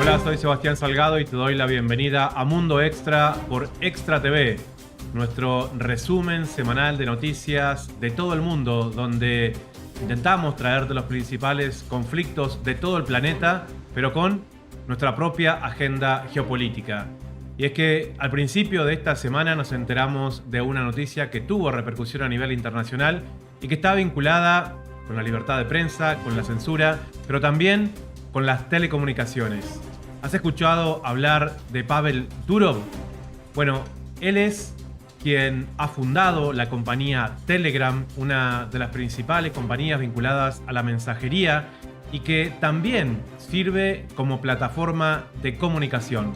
Hola, soy Sebastián Salgado y te doy la bienvenida a Mundo Extra por Extra TV, nuestro resumen semanal de noticias de todo el mundo, donde intentamos traerte los principales conflictos de todo el planeta, pero con nuestra propia agenda geopolítica. Y es que al principio de esta semana nos enteramos de una noticia que tuvo repercusión a nivel internacional y que está vinculada con la libertad de prensa, con la censura, pero también con las telecomunicaciones. ¿Has escuchado hablar de Pavel Durov? Bueno, él es quien ha fundado la compañía Telegram, una de las principales compañías vinculadas a la mensajería y que también sirve como plataforma de comunicación.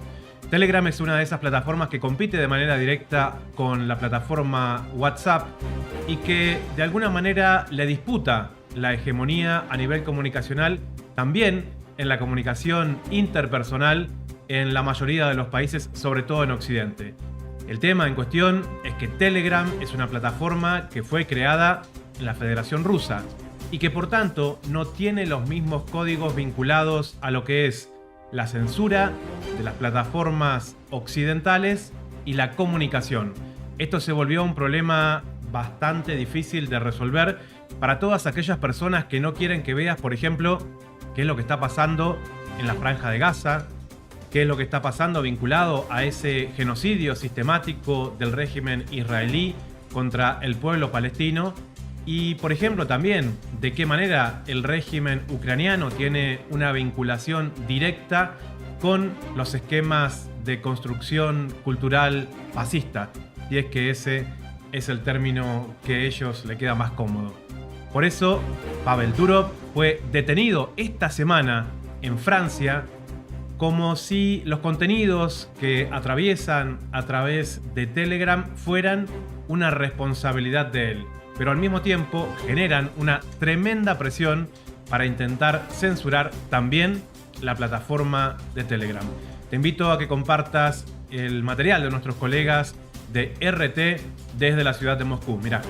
Telegram es una de esas plataformas que compite de manera directa con la plataforma WhatsApp y que de alguna manera le disputa la hegemonía a nivel comunicacional, también en la comunicación interpersonal en la mayoría de los países, sobre todo en Occidente. El tema en cuestión es que Telegram es una plataforma que fue creada en la Federación Rusa y que por tanto no tiene los mismos códigos vinculados a lo que es la censura de las plataformas occidentales y la comunicación. Esto se volvió un problema bastante difícil de resolver para todas aquellas personas que no quieren que veas, por ejemplo, qué es lo que está pasando en la Franja de Gaza, qué es lo que está pasando vinculado a ese genocidio sistemático del régimen israelí contra el pueblo palestino y, por ejemplo, también de qué manera el régimen ucraniano tiene una vinculación directa con los esquemas de construcción cultural fascista. Y es que ese es el término que a ellos le queda más cómodo. Por eso, Pavel Durov fue detenido esta semana en Francia como si los contenidos que atraviesan a través de Telegram fueran una responsabilidad de él, pero al mismo tiempo generan una tremenda presión para intentar censurar también la plataforma de Telegram. Te invito a que compartas el material de nuestros colegas de RT desde la ciudad de Moscú. Mirá.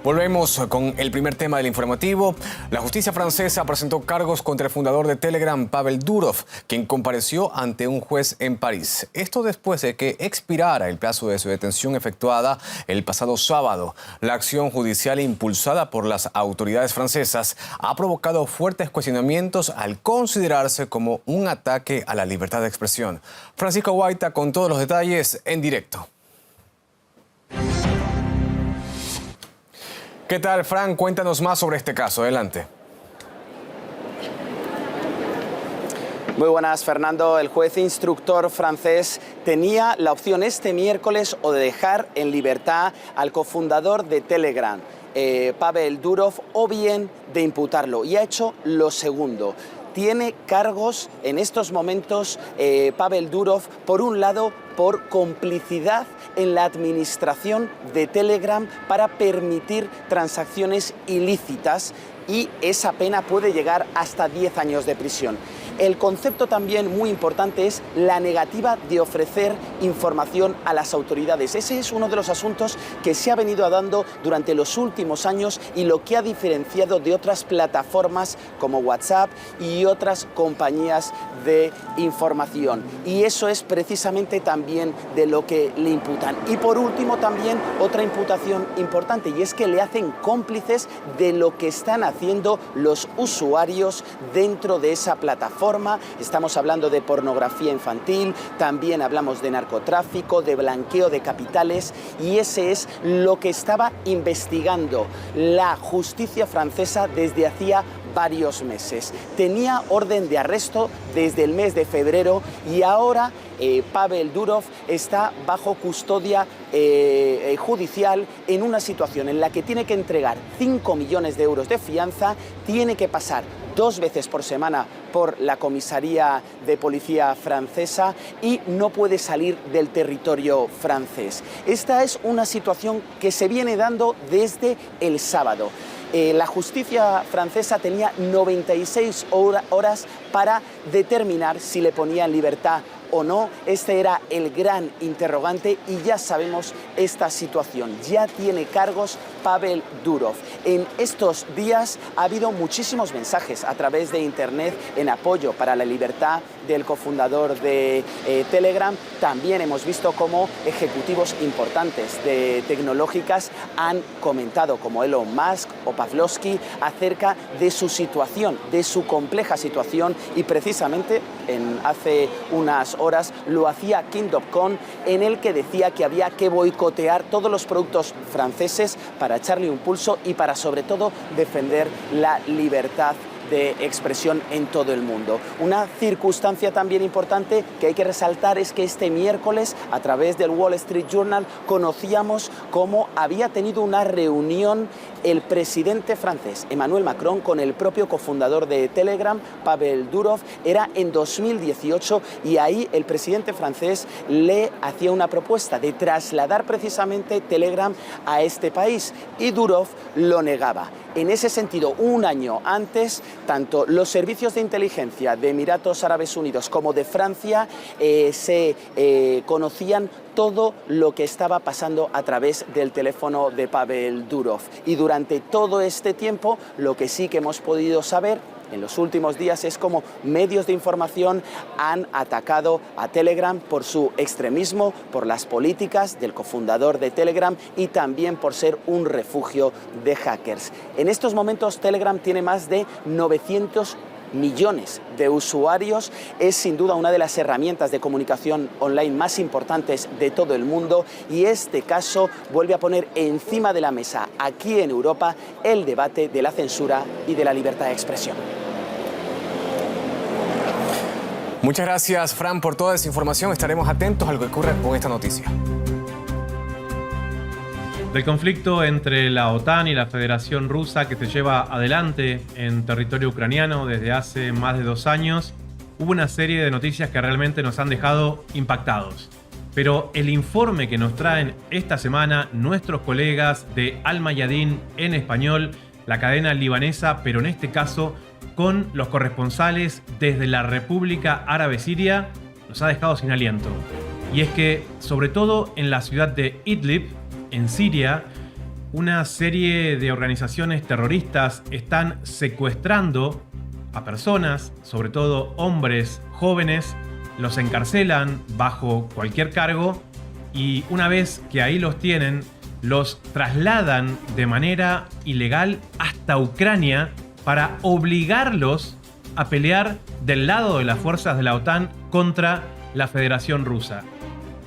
Volvemos con el primer tema del informativo. La justicia francesa presentó cargos contra el fundador de Telegram, Pavel Durov, quien compareció ante un juez en París. Esto después de que expirara el plazo de su detención efectuada el pasado sábado. La acción judicial impulsada por las autoridades francesas ha provocado fuertes cuestionamientos al considerarse como un ataque a la libertad de expresión. Francisco Guaita con todos los detalles en directo. ¿Qué tal, Fran? Cuéntanos más sobre este caso. Adelante. Muy buenas, Fernando. El juez instructor francés tenía la opción este miércoles o de dejar en libertad al cofundador de Telegram, Pavel Durov, o bien de imputarlo. Y ha hecho lo segundo. Tiene cargos en estos momentos Pavel Durov, por un lado, por complicidad en la administración de Telegram para permitir transacciones ilícitas y esa pena puede llegar hasta 10 años de prisión. El concepto también muy importante es la negativa de ofrecer información a las autoridades. Ese es uno de los asuntos que se ha venido dando durante los últimos años y lo que ha diferenciado de otras plataformas como WhatsApp y otras compañías de información. Y eso es precisamente también de lo que le imputan. Y por último también otra imputación importante, y es que le hacen cómplices de lo que están haciendo los usuarios dentro de esa plataforma. Estamos hablando de pornografía infantil, también hablamos de narcotráfico, de blanqueo de capitales, y ese es lo que estaba investigando la justicia francesa desde hacía varios meses. Tenía orden de arresto desde el mes de febrero y ahora Pavel Durov está bajo custodia judicial en una situación en la que tiene que entregar 5 millones de euros de fianza, tiene que pasar 2 veces por semana por la comisaría de policía francesa y no puede salir del territorio francés. Esta es una situación que se viene dando desde el sábado. La justicia francesa tenía 96 horas para determinar si le ponía en libertad o no? Este era el gran interrogante y ya sabemos esta situación. Ya tiene cargos Pavel Durov. En estos días ha habido muchísimos mensajes a través de Internet en apoyo para la libertad del cofundador de Telegram. También hemos visto cómo ejecutivos importantes de tecnológicas han comentado, como Elon Musk o Pavlovsky, acerca de su situación, de su compleja situación, y precisamente hace unas horas lo hacía King.com, en el que decía que había que boicotear todos los productos franceses para echarle un pulso y para sobre todo defender la libertad de expresión en todo el mundo. Una circunstancia también importante que hay que resaltar es que este miércoles, a través del Wall Street Journal, conocíamos cómo había tenido una reunión el presidente francés, Emmanuel Macron, con el propio cofundador de Telegram, Pavel Durov. Era en 2018 y ahí el presidente francés le hacía una propuesta de trasladar precisamente Telegram a este país y Durov lo negaba. En ese sentido, un año antes, tanto los servicios de inteligencia de Emiratos Árabes Unidos como de Francia se conocían todo lo que estaba pasando a través del teléfono de Pavel Durov. Y durante todo este tiempo, lo que sí que hemos podido saber en los últimos días es cómo medios de información han atacado a Telegram por su extremismo, por las políticas del cofundador de Telegram y también por ser un refugio de hackers. En estos momentos Telegram tiene más de 900 millones de usuarios, es sin duda una de las herramientas de comunicación online más importantes de todo el mundo y este caso vuelve a poner encima de la mesa aquí en Europa el debate de la censura y de la libertad de expresión. Muchas gracias, Fran, por toda esa información. Estaremos atentos a lo que ocurra con esta noticia. Del conflicto entre la OTAN y la Federación Rusa que se lleva adelante en territorio ucraniano desde hace más de 2 años, hubo una serie de noticias que realmente nos han dejado impactados. Pero el informe que nos traen esta semana nuestros colegas de Al Mayadin en español, la cadena libanesa, pero en este caso con los corresponsales desde la República Árabe Siria, nos ha dejado sin aliento. Y es que, sobre todo en la ciudad de Idlib, en Siria, una serie de organizaciones terroristas están secuestrando a personas, sobre todo hombres jóvenes, los encarcelan bajo cualquier cargo y una vez que ahí los tienen, los trasladan de manera ilegal hasta Ucrania para obligarlos a pelear del lado de las fuerzas de la OTAN contra la Federación Rusa.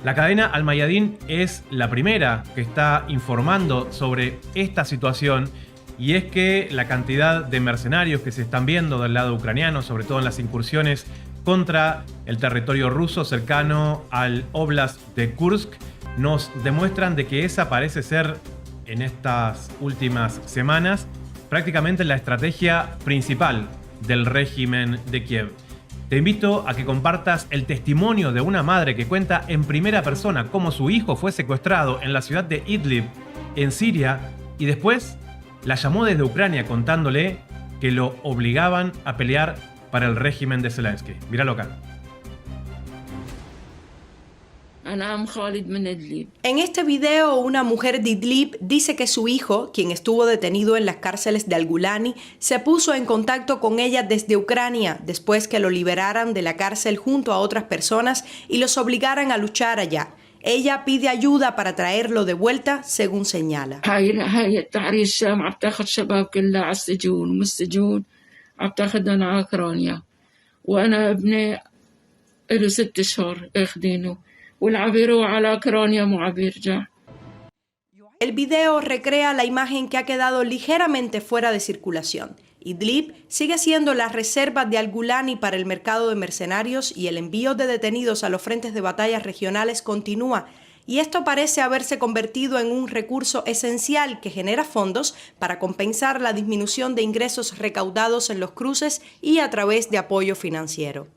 La cadena Al Mayadin es la primera que está informando sobre esta situación y es que la cantidad de mercenarios que se están viendo del lado ucraniano, sobre todo en las incursiones contra el territorio ruso cercano al Oblast de Kursk, nos demuestran de que esa parece ser, en estas últimas semanas, prácticamente la estrategia principal del régimen de Kiev. Te invito a que compartas el testimonio de una madre que cuenta en primera persona cómo su hijo fue secuestrado en la ciudad de Idlib, en Siria, y después la llamó desde Ucrania contándole que lo obligaban a pelear para el régimen de Zelensky. Míralo acá. En este video, una mujer de Idlib dice que su hijo, quien estuvo detenido en las cárceles de Al-Gulani, se puso en contacto con ella desde Ucrania después que lo liberaran de la cárcel junto a otras personas y los obligaran a luchar allá. Ella pide ayuda para traerlo de vuelta, según señala. El video recrea la imagen que ha quedado ligeramente fuera de circulación. Idlib sigue siendo la reserva de Al-Gulani para el mercado de mercenarios y el envío de detenidos a los frentes de batallas regionales continúa. Y esto parece haberse convertido en un recurso esencial que genera fondos para compensar la disminución de ingresos recaudados en los cruces y a través de apoyo financiero.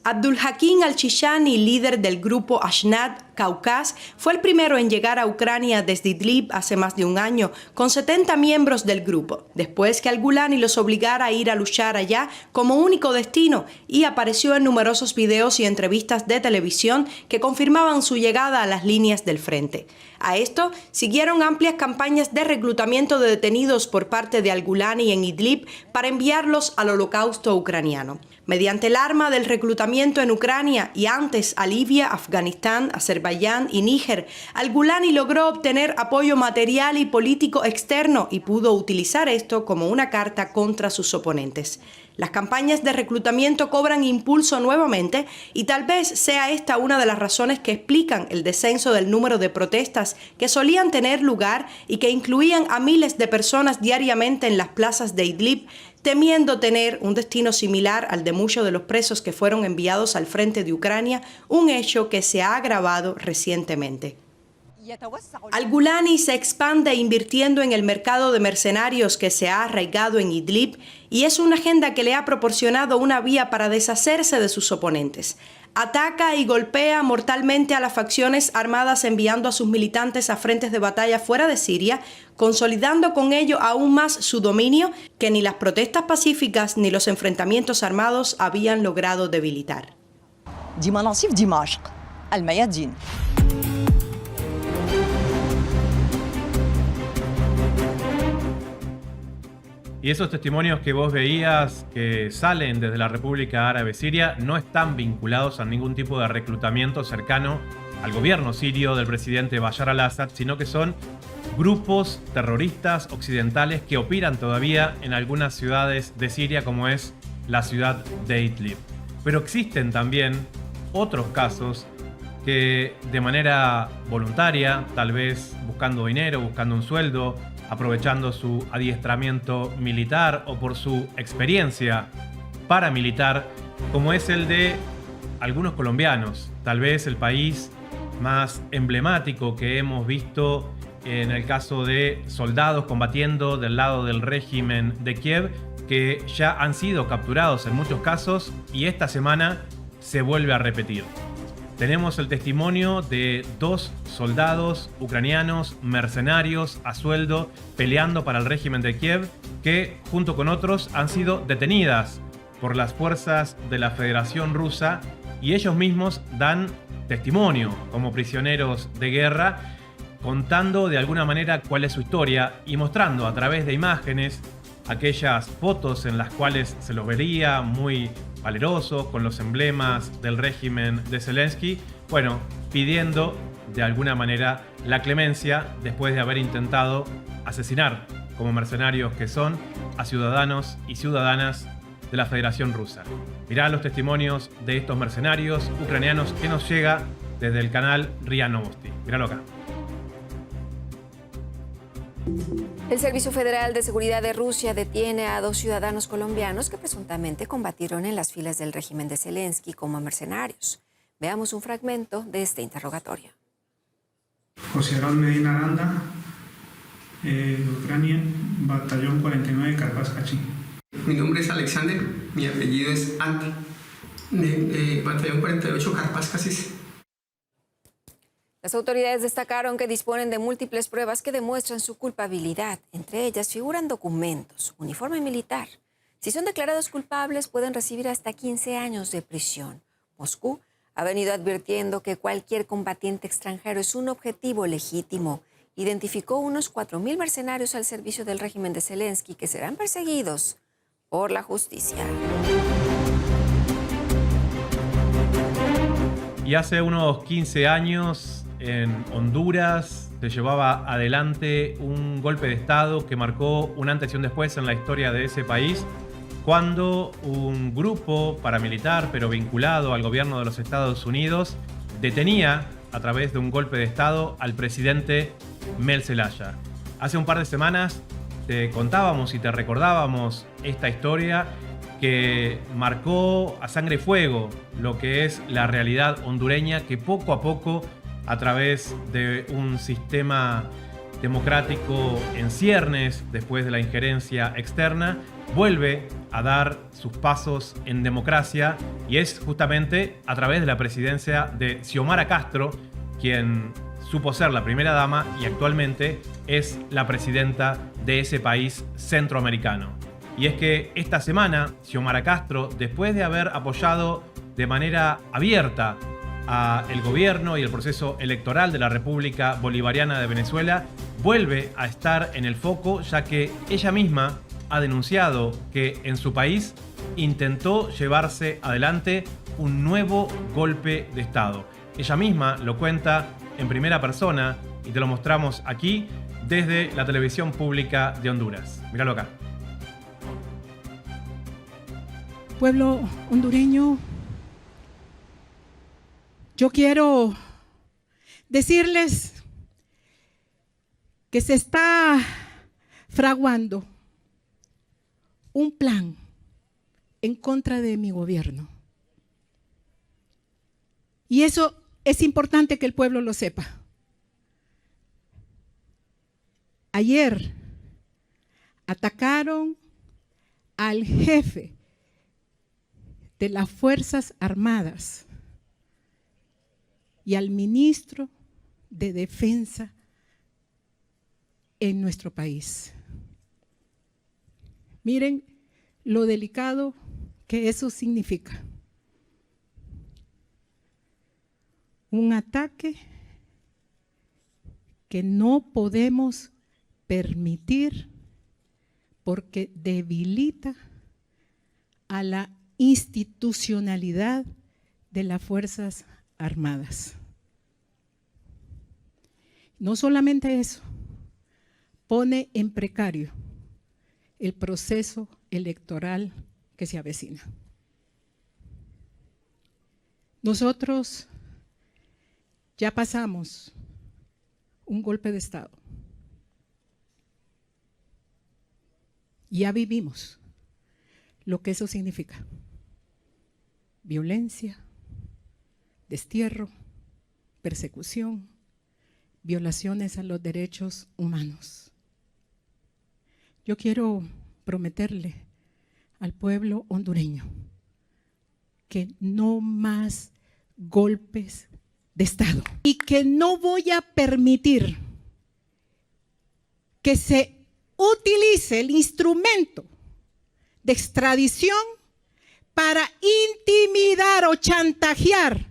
Abdul Hakim al-Chishani, líder del grupo Ashnad, Kaukaz, fue el primero en llegar a Ucrania desde Idlib hace más de un año, con 70 miembros del grupo, después que al-Gulani los obligara a ir a luchar allá como único destino, y apareció en numerosos videos y entrevistas de televisión que confirmaban su llegada a las líneas del frente. A esto siguieron amplias campañas de reclutamiento de detenidos por parte de al-Gulani en Idlib para enviarlos al holocausto ucraniano. Mediante el arma del reclutamiento en Ucrania y antes a Libia, Afganistán, Azerbaiyán y Níger, al-Gulani logró obtener apoyo material y político externo y pudo utilizar esto como una carta contra sus oponentes. Las campañas de reclutamiento cobran impulso nuevamente y tal vez sea esta una de las razones que explican el descenso del número de protestas que solían tener lugar y que incluían a miles de personas diariamente en las plazas de Idlib, temiendo tener un destino similar al de muchos de los presos que fueron enviados al frente de Ucrania, un hecho que se ha agravado recientemente. Al-Gulani se expande invirtiendo en el mercado de mercenarios que se ha arraigado en Idlib y es una agenda que le ha proporcionado una vía para deshacerse de sus oponentes. Ataca y golpea mortalmente a las facciones armadas enviando a sus militantes a frentes de batalla fuera de Siria, consolidando con ello aún más su dominio que ni las protestas pacíficas ni los enfrentamientos armados habían logrado debilitar. Y esos testimonios que vos veías que salen desde la República Árabe Siria no están vinculados a ningún tipo de reclutamiento cercano al gobierno sirio del presidente Bashar al-Assad, sino que son grupos terroristas occidentales que operan todavía en algunas ciudades de Siria, como es la ciudad de Idlib. Pero existen también otros casos que de manera voluntaria, tal vez buscando dinero, buscando un sueldo, aprovechando su adiestramiento militar o por su experiencia paramilitar, como es el de algunos colombianos, tal vez el país más emblemático que hemos visto en el caso de soldados combatiendo del lado del régimen de Kiev, que ya han sido capturados en muchos casos y esta semana se vuelve a repetir. Tenemos el testimonio de 2 soldados ucranianos mercenarios a sueldo peleando para el régimen de Kiev que, junto con otros, han sido detenidas por las fuerzas de la Federación Rusa y ellos mismos dan testimonio como prisioneros de guerra, contando de alguna manera cuál es su historia y mostrando a través de imágenes aquellas fotos en las cuales se los vería muy valerosos, con los emblemas del régimen de Zelensky, bueno, pidiendo de alguna manera la clemencia después de haber intentado asesinar, como mercenarios que son, a ciudadanos y ciudadanas de la Federación Rusa. Mirá los testimonios de estos mercenarios ucranianos que nos llega desde el canal RIA Novosti. Míralo acá. El Servicio Federal de Seguridad de Rusia detiene a 2 ciudadanos colombianos que presuntamente combatieron en las filas del régimen de Zelensky como mercenarios. Veamos un fragmento de este interrogatorio. José Raúl Medina Aranda, Ucrania, Batallón 49 Karpaz-Kachin. Mi nombre es Alexander, mi apellido es Ante, de Batallón 48 Karpaz-Kachin. Las autoridades destacaron que disponen de múltiples pruebas que demuestran su culpabilidad. Entre ellas figuran documentos, uniforme militar. Si son declarados culpables, pueden recibir hasta 15 años de prisión. Moscú ha venido advirtiendo que cualquier combatiente extranjero es un objetivo legítimo. Identificó unos 4.000 mercenarios al servicio del régimen de Zelensky que serán perseguidos por la justicia. Y hace unos 15 años en Honduras se llevaba adelante un golpe de Estado que marcó un antes y un después en la historia de ese país, cuando un grupo paramilitar, pero vinculado al gobierno de los Estados Unidos, detenía a través de un golpe de Estado al presidente Mel Zelaya. Hace un par de semanas te contábamos y te recordábamos esta historia que marcó a sangre y fuego lo que es la realidad hondureña, que poco a poco, a través de un sistema democrático en ciernes, después de la injerencia externa, vuelve a dar sus pasos en democracia, y es justamente a través de la presidencia de Xiomara Castro quien supo ser la primera dama y actualmente es la presidenta de ese país centroamericano. Y es que esta semana, Xiomara Castro, después de haber apoyado de manera abierta al gobierno y el proceso electoral de la República Bolivariana de Venezuela, vuelve a estar en el foco, ya que ella misma ha denunciado que en su país intentó llevarse adelante un nuevo golpe de Estado. Ella misma lo cuenta en primera persona y te lo mostramos aquí desde la televisión pública de Honduras. Míralo acá. Pueblo hondureño, yo quiero decirles que se está fraguando un plan en contra de mi gobierno. Y eso es importante que el pueblo lo sepa. Ayer atacaron al jefe de las Fuerzas Armadas y al ministro de Defensa en nuestro país. Miren lo delicado que eso significa. Un ataque que no podemos permitir porque debilita a la institucionalidad de las Fuerzas Armadas. No solamente eso, pone en precario el proceso electoral que se avecina. Nosotros ya pasamos un golpe de Estado. Ya vivimos lo que eso significa. Violencia, destierro, persecución, violaciones a los derechos humanos. Yo quiero prometerle al pueblo hondureño que no más golpes de Estado y que no voy a permitir que se utilice el instrumento de extradición para intimidar o chantajear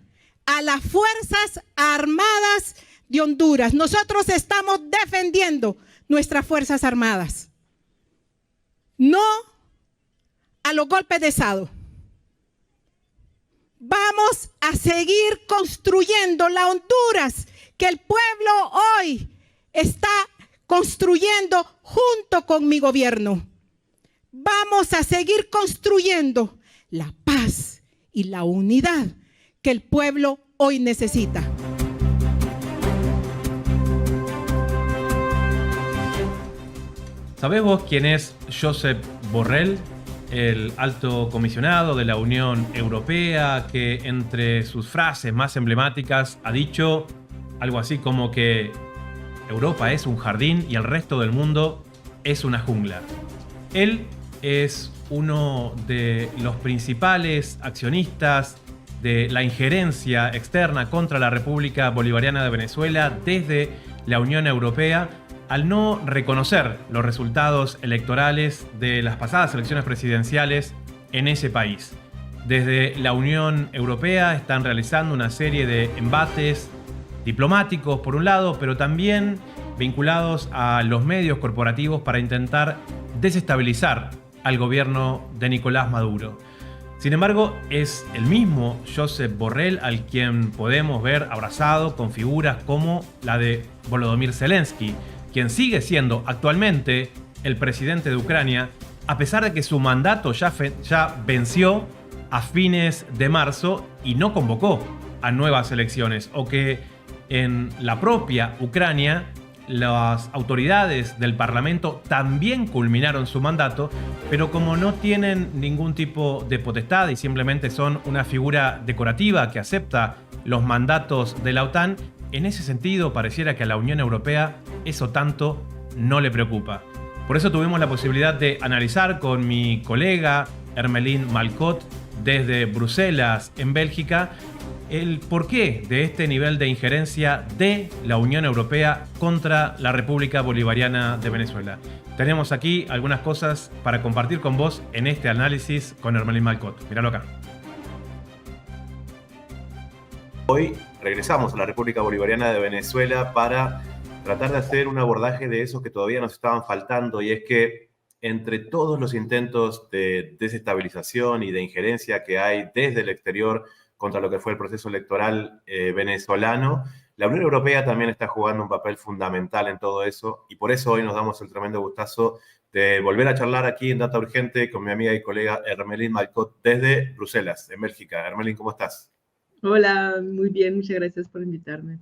a las Fuerzas Armadas de Honduras. Nosotros estamos defendiendo nuestras Fuerzas Armadas, no a los golpes de Estado. Vamos a seguir construyendo la Honduras que el pueblo hoy está construyendo junto con mi gobierno. Vamos a seguir construyendo la paz y la unidad que el pueblo hoy necesita. ¿Sabés vos quién es Josep Borrell, el alto comisionado de la Unión Europea, que entre sus frases más emblemáticas ha dicho algo así como que Europa es un jardín y el resto del mundo es una jungla? Él es uno de los principales accionistas de la injerencia externa contra la República Bolivariana de Venezuela desde la Unión Europea, al no reconocer los resultados electorales de las pasadas elecciones presidenciales en ese país. Desde la Unión Europea están realizando una serie de embates diplomáticos por un lado, pero también vinculados a los medios corporativos para intentar desestabilizar al gobierno de Nicolás Maduro. Sin embargo, es el mismo Josep Borrell al quien podemos ver abrazado con figuras como la de Volodymyr Zelensky, quien sigue siendo actualmente el presidente de Ucrania, a pesar de que su mandato ya venció a fines de marzo y no convocó a nuevas elecciones, o que en la propia Ucrania las autoridades del Parlamento también culminaron su mandato, pero como no tienen ningún tipo de potestad y simplemente son una figura decorativa que acepta los mandatos de la OTAN, en ese sentido pareciera que a la Unión Europea eso tanto no le preocupa. Por eso tuvimos la posibilidad de analizar con mi colega Hermelín Malcot desde Bruselas, en Bélgica, el porqué de este nivel de injerencia de la Unión Europea contra la República Bolivariana de Venezuela. Tenemos aquí algunas cosas para compartir con vos en este análisis con Hermelín Malcott. Míralo acá. Hoy regresamos a la República Bolivariana de Venezuela para tratar de hacer un abordaje de esos que todavía nos estaban faltando, y es que entre todos los intentos de desestabilización y de injerencia que hay desde el exterior contra lo que fue el proceso electoral venezolano, la Unión Europea también está jugando un papel fundamental en todo eso, y por eso hoy nos damos el tremendo gustazo de volver a charlar aquí en Data Urgente con mi amiga y colega Hermelín Malcott desde Bruselas, en Bélgica. Hermelín, ¿cómo estás? Hola, muy bien, muchas gracias por invitarme.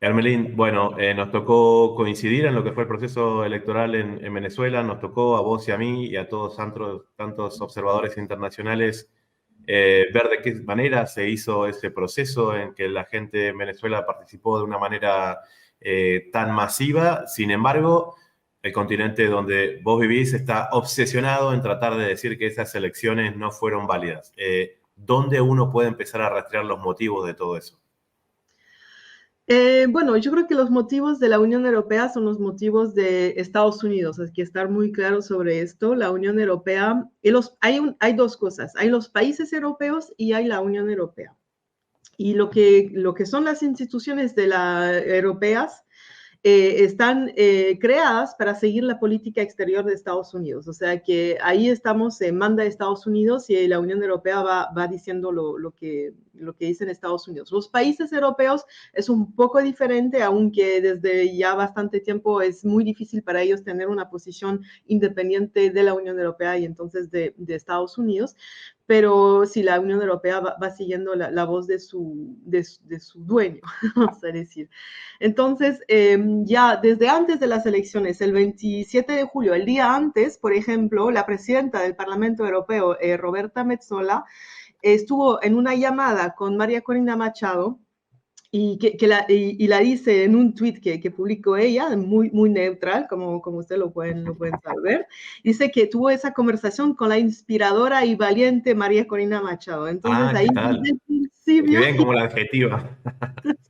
Hermelín, bueno, nos tocó coincidir en lo que fue el proceso electoral en Venezuela, nos tocó a vos y a mí y a todos tantos observadores internacionales ver de qué manera se hizo ese proceso en que la gente en Venezuela participó de una manera tan masiva. Sin embargo, el continente donde vos vivís está obsesionado en tratar de decir que esas elecciones no fueron válidas. ¿Dónde uno puede empezar a rastrear los motivos de todo eso? Bueno, yo creo que los motivos de la Unión Europea son los motivos de Estados Unidos. Hay que estar muy claro sobre esto. La Unión Europea, hay dos cosas. Hay los países europeos y hay la Unión Europea. Y lo que son las instituciones europeas están creadas para seguir la política exterior de Estados Unidos. O sea que ahí estamos, manda Estados Unidos y la Unión Europea va diciendo lo que dicen Estados Unidos. Los países europeos es un poco diferente, aunque desde ya bastante tiempo es muy difícil para ellos tener una posición independiente de la Unión Europea y entonces de Estados Unidos. Pero sí, la Unión Europea va siguiendo la voz de su dueño, vamos a decir. Entonces, ya desde antes de las elecciones, el 27 de julio, el día antes, por ejemplo, la presidenta del Parlamento Europeo, Roberta Metsola, estuvo en una llamada con María Corina Machado, y la dice en un tweet que publicó ella, muy neutral, como ustedes lo pueden saber. Dice que tuvo esa conversación con la inspiradora y valiente María Corina Machado. Entonces ahí desde el principio... Bien como la adjetiva.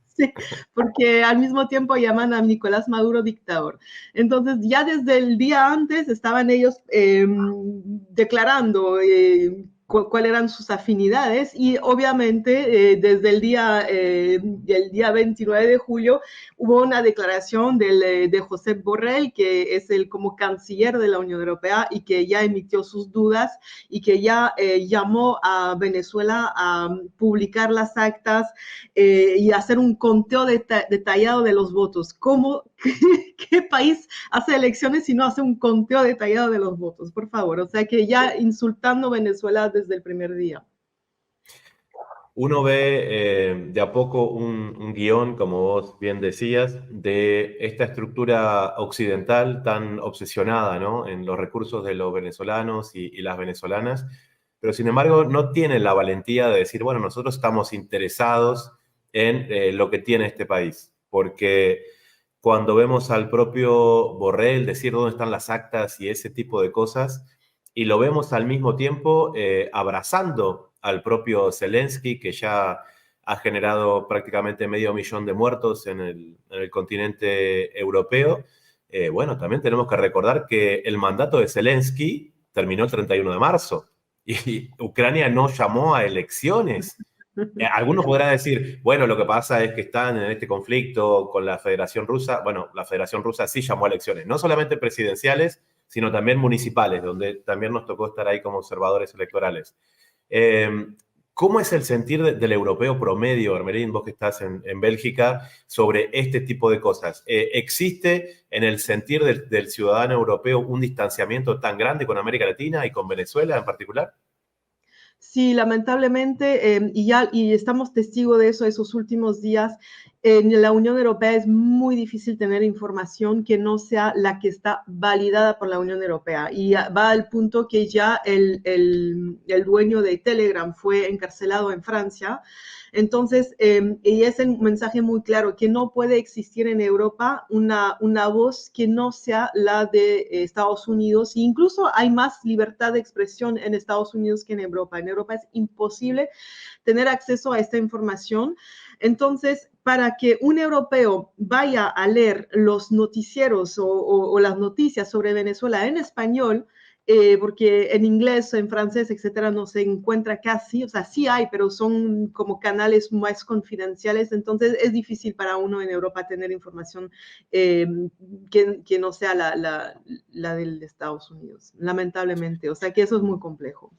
Sí, porque al mismo tiempo llaman a Nicolás Maduro dictador. Entonces ya desde el día antes estaban ellos declarando cuáles eran sus afinidades, y obviamente desde el día 29 de julio hubo una declaración de Josep Borrell, que es como canciller de la Unión Europea y que ya emitió sus dudas y que ya llamó a Venezuela a publicar las actas y hacer un conteo detallado de los votos. ¿Qué país hace elecciones si no hace un conteo detallado de los votos? Por favor, o sea que ya insultando a Venezuela desde el primer día. Uno ve de a poco un guión, como vos bien decías, de esta estructura occidental tan obsesionada, ¿no?, en los recursos de los venezolanos y las venezolanas, pero sin embargo no tienen la valentía de decir, bueno, nosotros estamos interesados en lo que tiene este país, porque cuando vemos al propio Borrell decir dónde están las actas y ese tipo de cosas, y lo vemos al mismo tiempo abrazando al propio Zelensky, que ya ha generado prácticamente 500.000 de muertos en el continente europeo. Bueno, también tenemos que recordar que el mandato de Zelensky terminó el 31 de marzo y Ucrania no llamó a elecciones. Algunos podrán decir, bueno, lo que pasa es que están en este conflicto con la Federación Rusa. Bueno, la Federación Rusa sí llamó a elecciones, no solamente presidenciales, sino también municipales, donde también nos tocó estar ahí como observadores electorales. ¿Cómo es el sentir del europeo promedio, Hermelín, vos que estás en Bélgica, sobre este tipo de cosas? ¿Existe en el sentir del ciudadano europeo un distanciamiento tan grande con América Latina y con Venezuela en particular? Sí, lamentablemente, y estamos testigos de eso esos últimos días. en la Unión Europea es muy difícil tener información que no sea la que está validada por la Unión Europea. Y va al punto que ya el dueño de Telegram fue encarcelado en Francia. Entonces, y es un mensaje muy claro, que no puede existir en Europa una voz que no sea la de Estados Unidos. E incluso hay más libertad de expresión en Estados Unidos que en Europa. En Europa es imposible tener acceso a esta información. Entonces, para que un europeo vaya a leer los noticieros o las noticias sobre Venezuela en español, porque en inglés, en francés, etcétera, no se encuentra casi, o sea, sí hay, pero son como canales más confidenciales, entonces es difícil para uno en Europa tener información que no sea la del Estados Unidos, lamentablemente, o sea que eso es muy complejo.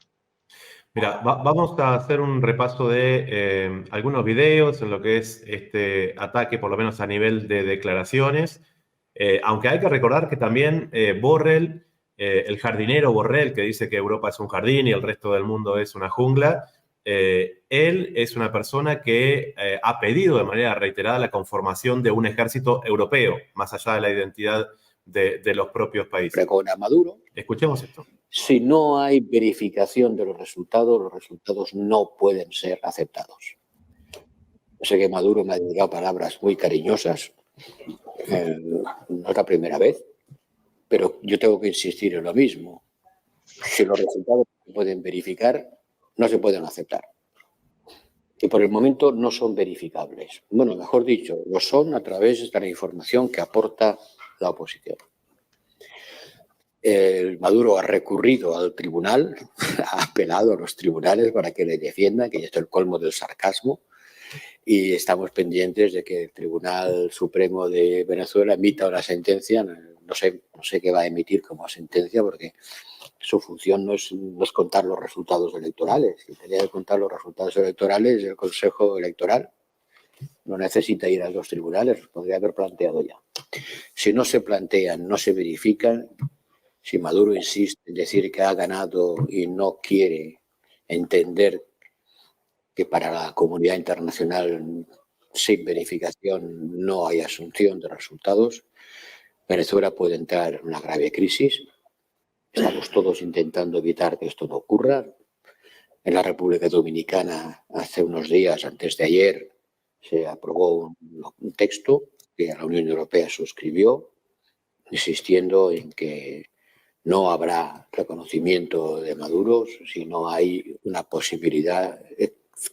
Mira, vamos a hacer un repaso de algunos videos en lo que es este ataque, por lo menos a nivel de declaraciones. Aunque hay que recordar que también Borrell, el jardinero Borrell, que dice que Europa es un jardín y el resto del mundo es una jungla, él es una persona que ha pedido de manera reiterada la conformación de un ejército europeo, más allá de la identidad de los propios países. Pregona Maduro. Escuchemos esto. Si no hay verificación de los resultados no pueden ser aceptados. Yo sé que Maduro me ha dedicado palabras muy cariñosas, no es la primera vez, pero yo tengo que insistir en lo mismo. Si los resultados no se pueden verificar, no se pueden aceptar. Y por el momento no son verificables. Bueno, mejor dicho, lo son a través de la información que aporta la oposición. Maduro ha recurrido al tribunal, ha apelado a los tribunales para que le defiendan, que ya es el colmo del sarcasmo, y estamos pendientes de que el Tribunal Supremo de Venezuela emita una sentencia. No sé qué va a emitir como sentencia, porque su función no es contar los resultados electorales. Si tenía que contar los resultados electorales, el Consejo Electoral no necesita ir a los tribunales, los podría haber planteado ya. Si no se plantean, no se verifican, si Maduro insiste en decir que ha ganado y no quiere entender que para la comunidad internacional sin verificación no hay asunción de resultados, Venezuela puede entrar en una grave crisis. Estamos todos intentando evitar que esto no ocurra. En la República Dominicana, hace unos días, antes de ayer, se aprobó un texto que la Unión Europea suscribió, insistiendo en que no habrá reconocimiento de Maduro si no hay una posibilidad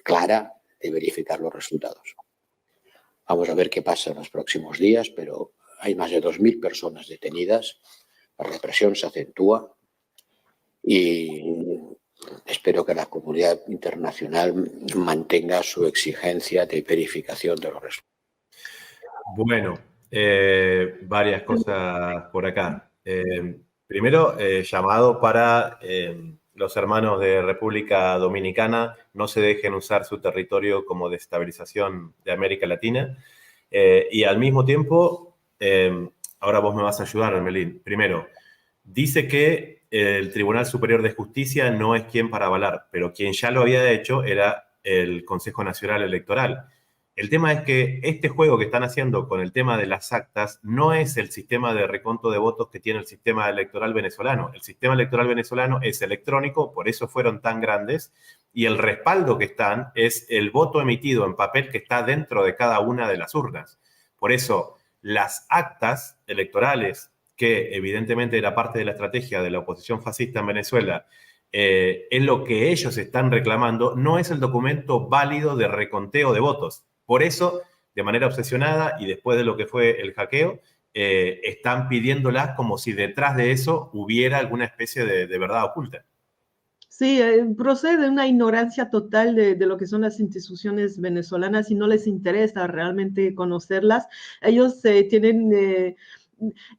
clara de verificar los resultados. Vamos a ver qué pasa en los próximos días, pero hay más de 2.000 personas detenidas, la represión se acentúa y espero que la comunidad internacional mantenga su exigencia de verificación de los resultados. Bueno, varias cosas por acá. Primero, llamado para los hermanos de República Dominicana no se dejen usar su territorio como desestabilización de América Latina. Y al mismo tiempo, ahora vos me vas a ayudar, Hermelín. Primero, dice que el Tribunal Superior de Justicia no es quien para avalar, pero quien ya lo había hecho era el Consejo Nacional Electoral. El tema es que este juego que están haciendo con el tema de las actas no es el sistema de reconto de votos que tiene el sistema electoral venezolano. El sistema electoral venezolano es electrónico, por eso fueron tan grandes, y el respaldo que están es el voto emitido en papel que está dentro de cada una de las urnas. Por eso, las actas electorales, que evidentemente era parte de la estrategia de la oposición fascista en Venezuela, es lo que ellos están reclamando, no es el documento válido de reconteo de votos. Por eso, de manera obsesionada y después de lo que fue el hackeo, están pidiéndolas como si detrás de eso hubiera alguna especie de verdad oculta. Sí, procede de una ignorancia total de lo que son las instituciones venezolanas y no les interesa realmente conocerlas. Ellos tienen...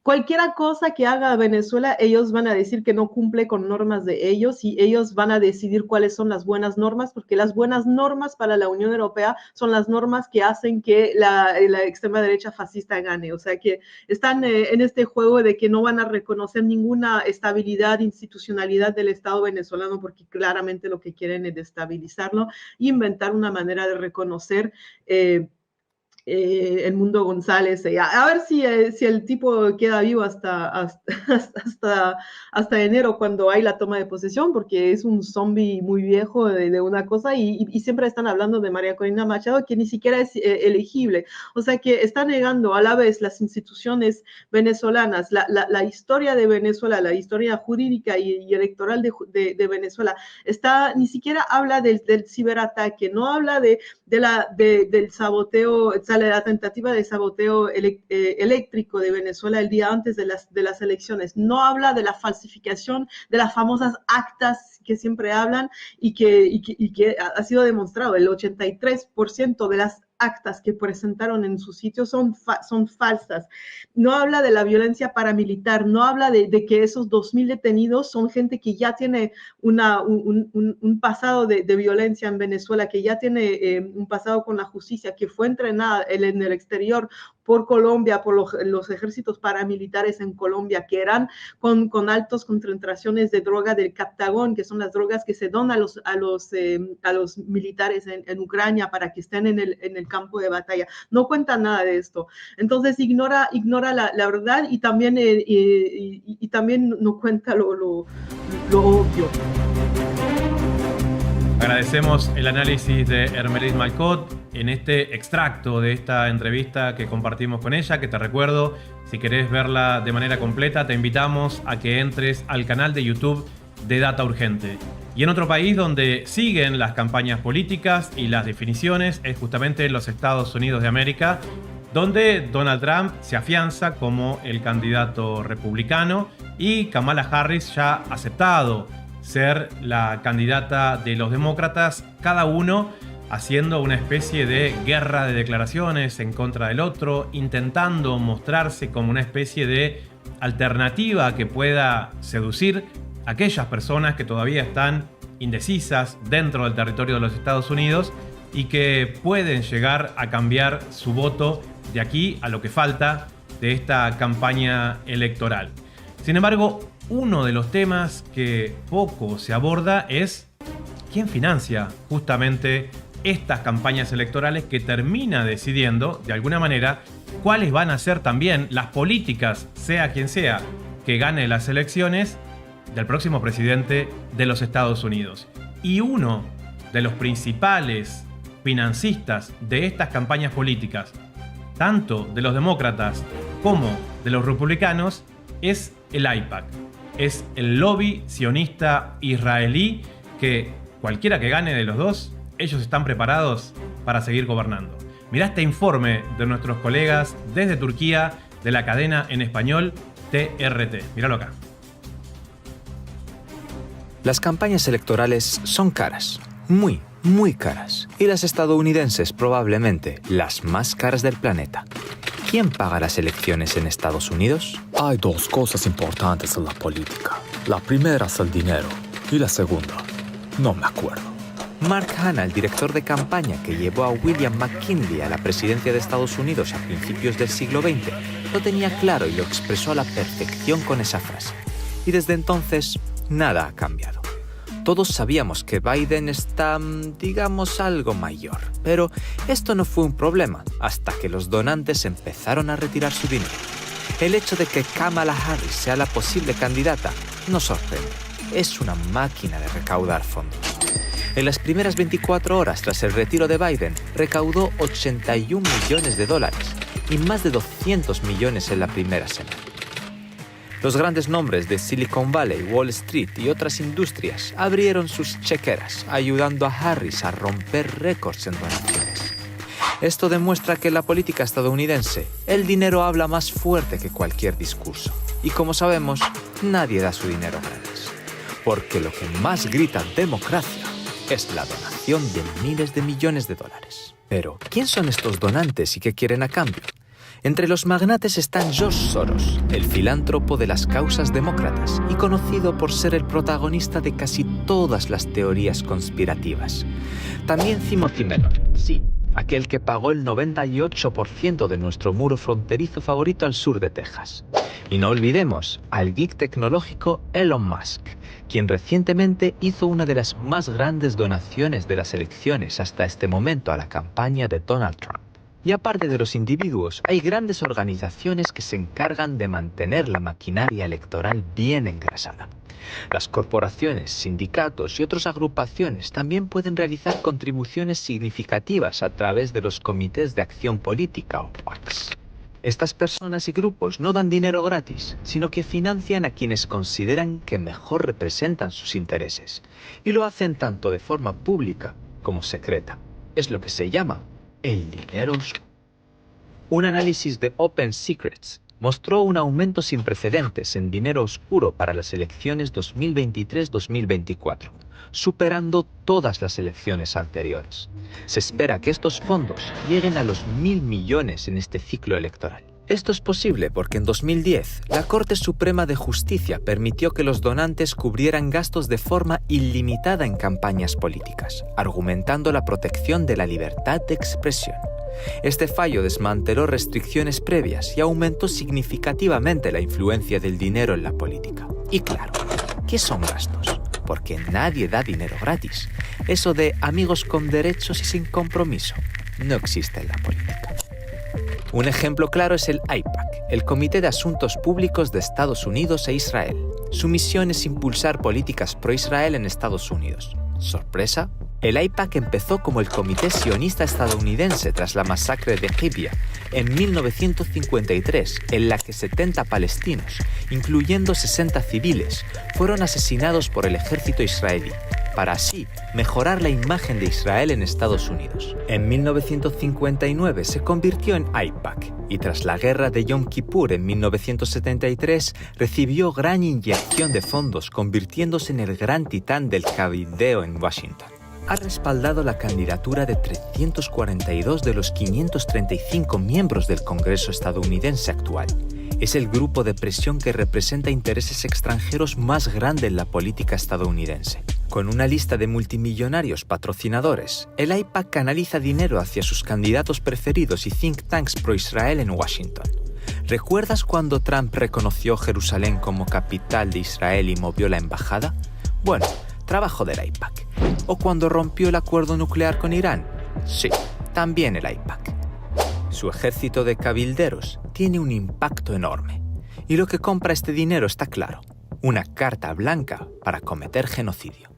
cualquier cosa que haga Venezuela, ellos van a decir que no cumple con normas de ellos y ellos van a decidir cuáles son las buenas normas, porque las buenas normas para la Unión Europea son las normas que hacen que la extrema derecha fascista gane. O sea que están en este juego de que no van a reconocer ninguna estabilidad, institucionalidad del Estado venezolano, porque claramente lo que quieren es destabilizarlo e inventar una manera de reconocer el Mundo González. A ver si el tipo queda vivo hasta enero, cuando hay la toma de posesión, porque es un zombie muy viejo de una cosa, y siempre están hablando de María Corina Machado, que ni siquiera es elegible. O sea, que está negando a la vez las instituciones venezolanas, la historia de Venezuela, la historia jurídica y electoral de Venezuela. Ni siquiera habla del ciberataque, no habla del saboteo, la tentativa de saboteo eléctrico de Venezuela el día antes de las elecciones. No habla de la falsificación de las famosas actas que siempre hablan y que ha sido demostrado. El 83% de las actas que presentaron en su sitio son falsas. No habla de la violencia paramilitar, no habla de que esos 2.000 detenidos son gente que ya tiene un pasado de violencia en Venezuela, que ya tiene un pasado con la justicia, que fue entrenada en el exterior por Colombia, por los ejércitos paramilitares en Colombia, que eran con altas concentraciones de droga del Captagón, que son las drogas que se donan a los militares en Ucrania para que estén en el campo de batalla. No cuenta nada de esto. Entonces ignora la verdad, y también no cuenta lo obvio. Agradecemos el análisis de Hermelis Malcot en este extracto de esta entrevista que compartimos con ella, que te recuerdo, si querés verla de manera completa, te invitamos a que entres al canal de YouTube de Data Urgente. Y en otro país donde siguen las campañas políticas y las definiciones es justamente en los Estados Unidos de América, donde Donald Trump se afianza como el candidato republicano y Kamala Harris ya ha aceptado ser la candidata de los demócratas, cada uno haciendo una especie de guerra de declaraciones en contra del otro, intentando mostrarse como una especie de alternativa que pueda seducir a aquellas personas que todavía están indecisas dentro del territorio de los Estados Unidos y que pueden llegar a cambiar su voto de aquí a lo que falta de esta campaña electoral. Sin embargo, uno de los temas que poco se aborda es quién financia justamente estas campañas electorales, que termina decidiendo, de alguna manera, cuáles van a ser también las políticas, sea quien sea que gane las elecciones, del próximo presidente de los Estados Unidos. Y uno de los principales financistas de estas campañas políticas, tanto de los demócratas como de los republicanos, es el AIPAC. Es el lobby sionista israelí que cualquiera que gane de los dos, ellos están preparados para seguir gobernando. Mirá este informe de nuestros colegas desde Turquía de la cadena en español TRT. Míralo acá. Las campañas electorales son caras, muy caras. Y las estadounidenses probablemente las más caras del planeta. ¿Quién paga las elecciones en Estados Unidos? Hay dos cosas importantes en la política. La primera es el dinero y la segunda, no me acuerdo. Mark Hanna, el director de campaña que llevó a William McKinley a la presidencia de Estados Unidos a principios del siglo XX, lo tenía claro y lo expresó a la perfección con esa frase. Y desde entonces, nada ha cambiado. Todos sabíamos que Biden está, digamos, algo mayor. Pero esto no fue un problema hasta que los donantes empezaron a retirar su dinero. El hecho de que Kamala Harris sea la posible candidata no sorprende. Es una máquina de recaudar fondos. En las primeras 24 horas tras el retiro de Biden, recaudó $81 millones y más de 200 millones en la primera semana. Los grandes nombres de Silicon Valley, Wall Street y otras industrias abrieron sus chequeras, ayudando a Harris a romper récords en donaciones. Esto demuestra que en la política estadounidense, el dinero habla más fuerte que cualquier discurso. Y como sabemos, nadie da su dinero gratis. Porque lo que más grita democracia es la donación de miles de millones de dólares. Pero, ¿quién son estos donantes y qué quieren a cambio? Entre los magnates están George Soros, el filántropo de las causas demócratas y conocido por ser el protagonista de casi todas las teorías conspirativas. También Timothy Mellon, sí, aquel que pagó el 98% de nuestro muro fronterizo favorito al sur de Texas. Y no olvidemos al geek tecnológico Elon Musk, quien recientemente hizo una de las más grandes donaciones de las elecciones hasta este momento a la campaña de Donald Trump. Y aparte de los individuos, hay grandes organizaciones que se encargan de mantener la maquinaria electoral bien engrasada. Las corporaciones, sindicatos y otras agrupaciones también pueden realizar contribuciones significativas a través de los comités de acción política o PACs. Estas personas y grupos no dan dinero gratis, sino que financian a quienes consideran que mejor representan sus intereses, y lo hacen tanto de forma pública como secreta. Es lo que se llama el dinero oscuro. Un análisis de Open Secrets mostró un aumento sin precedentes en dinero oscuro para las elecciones 2023-2024, superando todas las elecciones anteriores. Se espera que estos fondos lleguen a los 1.000 millones en este ciclo electoral. Esto es posible porque en 2010 la Corte Suprema de Justicia permitió que los donantes cubrieran gastos de forma ilimitada en campañas políticas, argumentando la protección de la libertad de expresión. Este fallo desmanteló restricciones previas y aumentó significativamente la influencia del dinero en la política. Y claro, ¿qué son gastos? Porque nadie da dinero gratis. Eso de amigos con derechos y sin compromiso no existe en la política. Un ejemplo claro es el AIPAC, el Comité de Asuntos Públicos de Estados Unidos e Israel. Su misión es impulsar políticas pro-Israel en Estados Unidos. ¿Sorpresa? El AIPAC empezó como el Comité Sionista Estadounidense tras la masacre de Gibeah en 1953, en la que 70 palestinos, incluyendo 60 civiles, fueron asesinados por el ejército israelí, para así mejorar la imagen de Israel en Estados Unidos. En 1959 se convirtió en AIPAC y tras la guerra de Yom Kippur en 1973 recibió gran inyección de fondos, convirtiéndose en el gran titán del cabildeo en Washington. Ha respaldado la candidatura de 342 de los 535 miembros del Congreso estadounidense actual. Es el grupo de presión que representa intereses extranjeros más grande en la política estadounidense. Con una lista de multimillonarios patrocinadores, el AIPAC canaliza dinero hacia sus candidatos preferidos y think tanks pro-Israel en Washington. ¿Recuerdas cuando Trump reconoció Jerusalén como capital de Israel y movió la embajada? Bueno, trabajo del AIPAC. ¿O cuando rompió el acuerdo nuclear con Irán? Sí, también el AIPAC. Su ejército de cabilderos tiene un impacto enorme. Y lo que compra este dinero está claro: una carta blanca para cometer genocidio.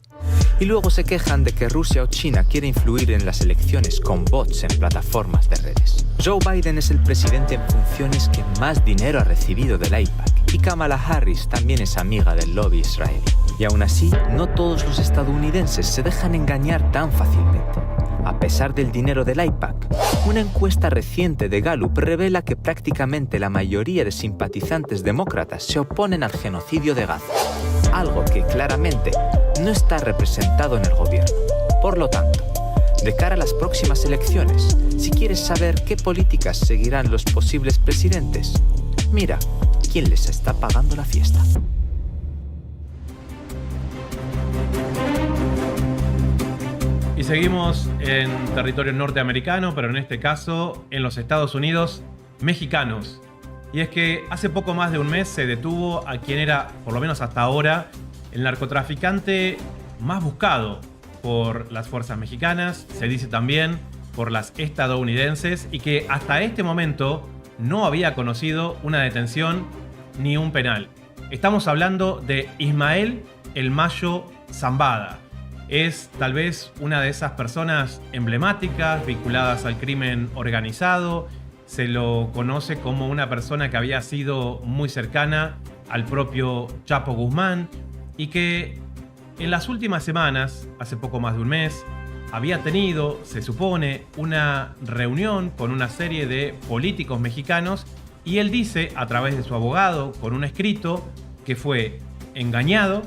Y luego se quejan de que Rusia o China quiere influir en las elecciones con bots en plataformas de redes. Joe Biden es el presidente en funciones que más dinero ha recibido del AIPAC y Kamala Harris también es amiga del lobby israelí. Y aún así, no todos los estadounidenses se dejan engañar tan fácilmente. A pesar del dinero del AIPAC, una encuesta reciente de Gallup revela que prácticamente la mayoría de simpatizantes demócratas se oponen al genocidio de Gaza, algo que claramente no está representado en el gobierno. Por lo tanto, de cara a las próximas elecciones, si quieres saber qué políticas seguirán los posibles presidentes, mira quién les está pagando la fiesta. Y seguimos en territorio norteamericano, pero en este caso en los Estados Unidos mexicanos. Y es que hace poco más de un mes se detuvo a quien era, por lo menos hasta ahora, el narcotraficante más buscado por las fuerzas mexicanas, se dice también por las estadounidenses, y que hasta este momento no había conocido una detención ni un penal. Estamos hablando de Ismael El Mayo Zambada. Es tal vez una de esas personas emblemáticas vinculadas al crimen organizado. Se lo conoce como una persona que había sido muy cercana al propio Chapo Guzmán y que en las últimas semanas, hace poco más de un mes, había tenido, se supone, una reunión con una serie de políticos mexicanos y él dice, a través de su abogado, con un escrito, que fue engañado,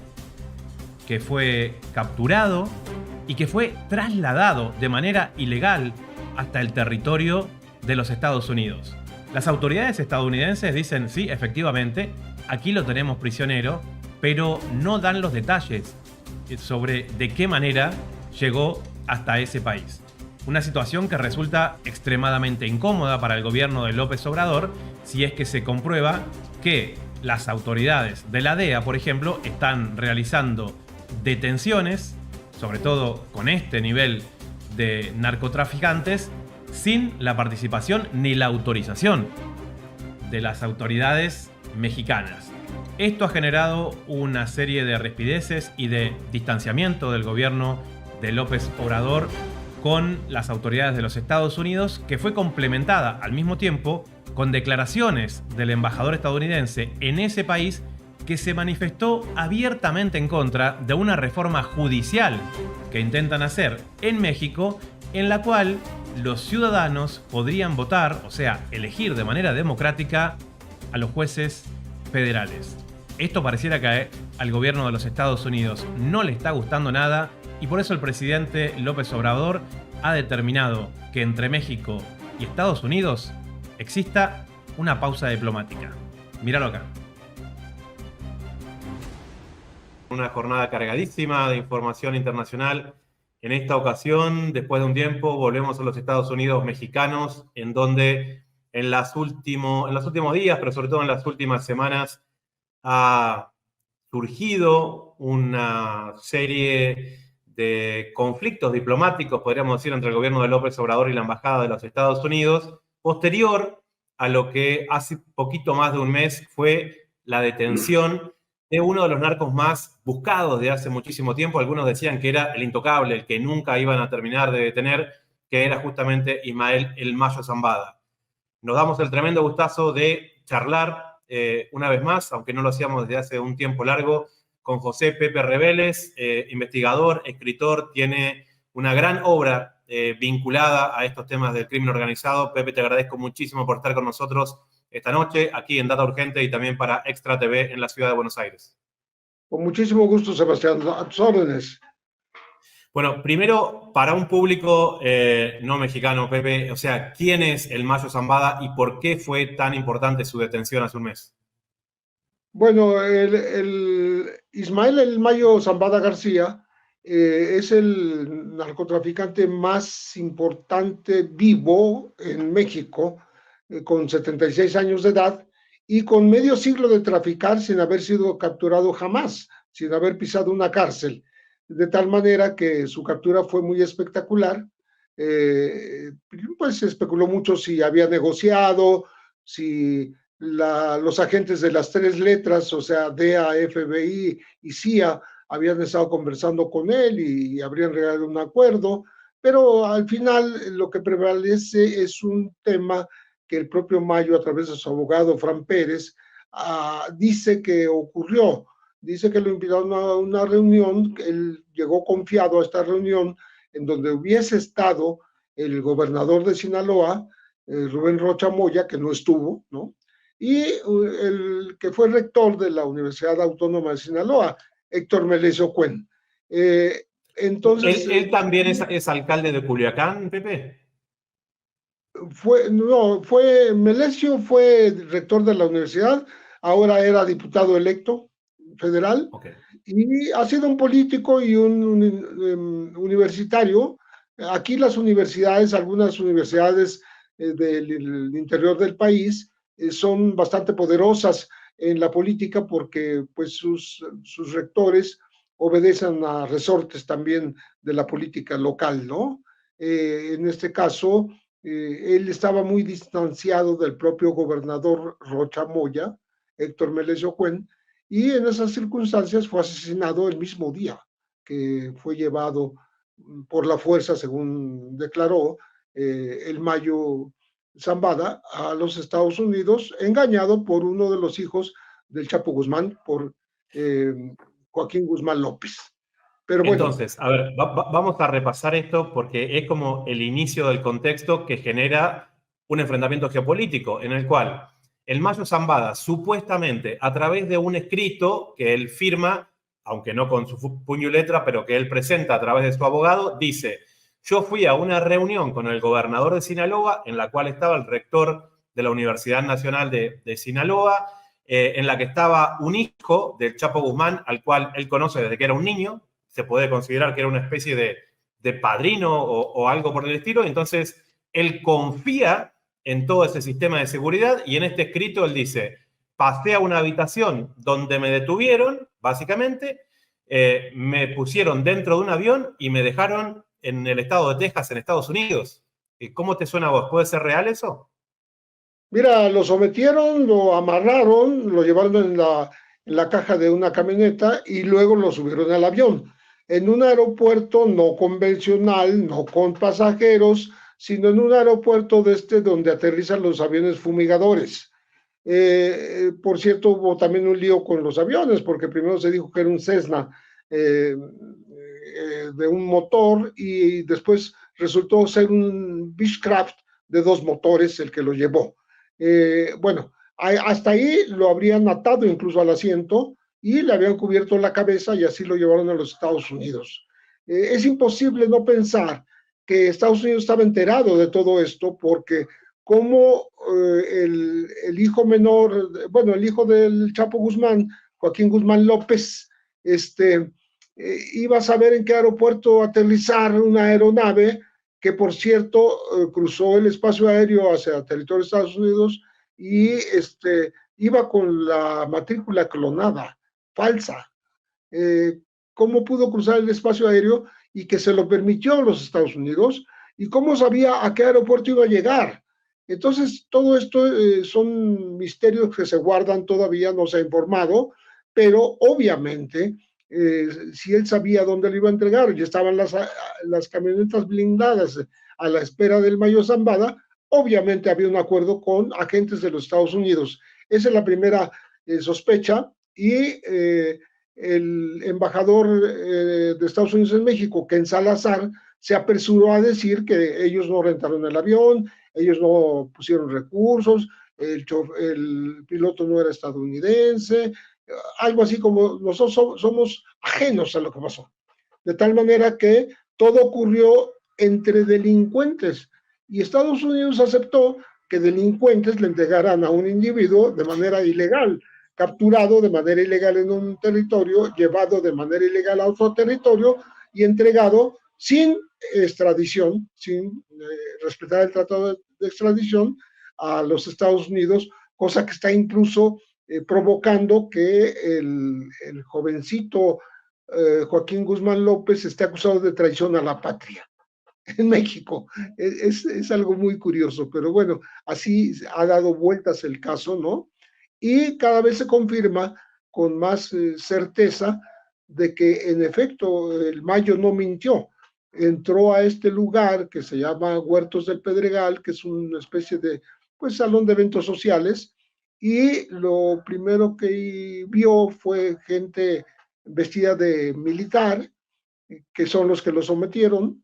que fue capturado y que fue trasladado de manera ilegal hasta el territorio de los Estados Unidos. Las autoridades estadounidenses dicen, sí, efectivamente, aquí lo tenemos prisionero, pero no dan los detalles sobre de qué manera llegó hasta ese país. Una situación que resulta extremadamente incómoda para el gobierno de López Obrador si es que se comprueba que las autoridades de la DEA, por ejemplo, están realizando detenciones, sobre todo con este nivel de narcotraficantes, sin la participación ni la autorización de las autoridades mexicanas. Esto ha generado una serie de rispideces y de distanciamiento del gobierno de López Obrador con las autoridades de los Estados Unidos, que fue complementada al mismo tiempo con declaraciones del embajador estadounidense en ese país, que se manifestó abiertamente en contra de una reforma judicial que intentan hacer en México, en la cual los ciudadanos podrían votar, o sea, elegir de manera democrática a los jueces federales. Esto pareciera que al gobierno de los Estados Unidos no le está gustando nada, y por eso el presidente López Obrador ha determinado que entre México y Estados Unidos exista una pausa diplomática. Míralo acá. Una jornada cargadísima de información internacional. En esta ocasión, después de un tiempo, volvemos a los Estados Unidos mexicanos, en donde en los últimos días, pero sobre todo en las últimas semanas, ha surgido una serie de conflictos diplomáticos, podríamos decir, entre el gobierno de López Obrador y la Embajada de los Estados Unidos, posterior a lo que hace poquito más de un mes fue la detención de uno de los narcos más buscados de hace muchísimo tiempo. Algunos decían que era el intocable, el que nunca iban a terminar de detener, que era justamente Ismael El Mayo Zambada. Nos damos el tremendo gustazo de charlar una vez más, aunque no lo hacíamos desde hace un tiempo largo, con José Pepe Reveles, investigador, escritor, tiene una gran obra vinculada a estos temas del crimen organizado. Pepe, te agradezco muchísimo por estar con nosotros esta noche, aquí en Data Urgente y también para Extra TV en la ciudad de Buenos Aires. Con muchísimo gusto, Sebastián, a tus órdenes. Bueno, primero, para un público no mexicano, Pepe, o sea, ¿quién es El Mayo Zambada y por qué fue tan importante su detención hace un mes? Bueno, el Ismael El Mayo Zambada García es el narcotraficante más importante vivo en México, con 76 años de edad y con medio siglo de traficar sin haber sido capturado jamás, sin haber pisado una cárcel. De tal manera que su captura fue muy espectacular. Pues se especuló mucho si había negociado, si los agentes de las tres letras, o sea, DEA, FBI y CIA, habían estado conversando con él y habrían llegado a un acuerdo, pero al final lo que prevalece es un tema que el propio Mayo, a través de su abogado, Fran Pérez, dice que ocurrió. Dice que lo invitaron a una reunión, él llegó confiado a esta reunión, en donde hubiese estado el gobernador de Sinaloa, Rubén Rocha Moya, que no estuvo, ¿no? Y el que fue rector de la Universidad Autónoma de Sinaloa, Héctor Melesio Cuen. Entonces, ¿Él también es alcalde de Culiacán, Pepe? Melesio fue rector de la universidad, ahora era diputado electo federal, okay. Y ha sido un político y un universitario. Aquí las universidades, algunas universidades del interior del país, son bastante poderosas en la política porque pues sus rectores obedecen a resortes también de la política local, ¿no? En este caso, él estaba muy distanciado del propio gobernador Rocha Moya, Héctor Melesio Cuen, y en esas circunstancias fue asesinado el mismo día que fue llevado por la fuerza, según declaró El Mayo Zambada, a los Estados Unidos, engañado por uno de los hijos del Chapo Guzmán, por Joaquín Guzmán López. Pero bueno. Entonces, a ver, vamos a repasar esto porque es como el inicio del contexto que genera un enfrentamiento geopolítico en el cual El Mayo Zambada, supuestamente a través de un escrito que él firma, aunque no con su puño y letra, pero que él presenta a través de su abogado, dice: yo fui a una reunión con el gobernador de Sinaloa, en la cual estaba el rector de la Universidad Nacional de Sinaloa, en la que estaba un hijo del Chapo Guzmán, al cual él conoce desde que era un niño, se puede considerar que era una especie de padrino o algo por el estilo. Entonces, él confía en todo ese sistema de seguridad y en este escrito él dice: pasé a una habitación donde me detuvieron, básicamente, me pusieron dentro de un avión y me dejaron en el estado de Texas, en Estados Unidos. ¿Cómo te suena a vos? ¿Puede ser real eso? Mira, lo sometieron, lo amarraron, lo llevaron en la caja de una camioneta y luego lo subieron al avión. En un aeropuerto no convencional, no con pasajeros, sino en un aeropuerto donde aterrizan los aviones fumigadores. Por cierto, hubo también un lío con los aviones, porque primero se dijo que era un Cessna de un motor y después resultó ser un Beechcraft de 2 motores el que lo llevó. Bueno, hasta ahí lo habrían atado incluso al asiento y le habían cubierto la cabeza y así lo llevaron a los Estados Unidos. Es imposible no pensar que Estados Unidos estaba enterado de todo esto porque como el hijo menor, bueno, el hijo del Chapo Guzmán, Joaquín Guzmán López, iba a saber en qué aeropuerto aterrizar una aeronave que, por cierto, cruzó el espacio aéreo hacia el territorio de Estados Unidos y iba con la matrícula clonada, falsa. ¿Cómo pudo cruzar el espacio aéreo y que se lo permitió a los Estados Unidos? ¿Y cómo sabía a qué aeropuerto iba a llegar? Entonces, todo esto son misterios que se guardan todavía, no se ha informado, pero obviamente, si él sabía dónde lo iba a entregar, ya estaban las camionetas blindadas a la espera del Mayo Zambada, obviamente había un acuerdo con agentes de los Estados Unidos. Esa es la primera sospecha, y el embajador de Estados Unidos en México, Ken Salazar, se apresuró a decir que ellos no rentaron el avión, ellos no pusieron recursos, el piloto no era estadounidense, algo así como nosotros somos ajenos a lo que pasó. De tal manera que todo ocurrió entre delincuentes y Estados Unidos aceptó que delincuentes le entregaran a un individuo de manera ilegal, capturado de manera ilegal en un territorio, llevado de manera ilegal a otro territorio y entregado sin extradición, sin respetar el tratado de extradición a los Estados Unidos, cosa que está incluso provocando que el jovencito Joaquín Guzmán López esté acusado de traición a la patria en México. Es algo muy curioso, pero bueno, así ha dado vueltas el caso, ¿no? Y cada vez se confirma con más certeza de que en efecto el Mayo no mintió. Entró a este lugar que se llama Huertos del Pedregal, que es una especie de salón de eventos sociales, y lo primero que vio fue gente vestida de militar, que son los que lo sometieron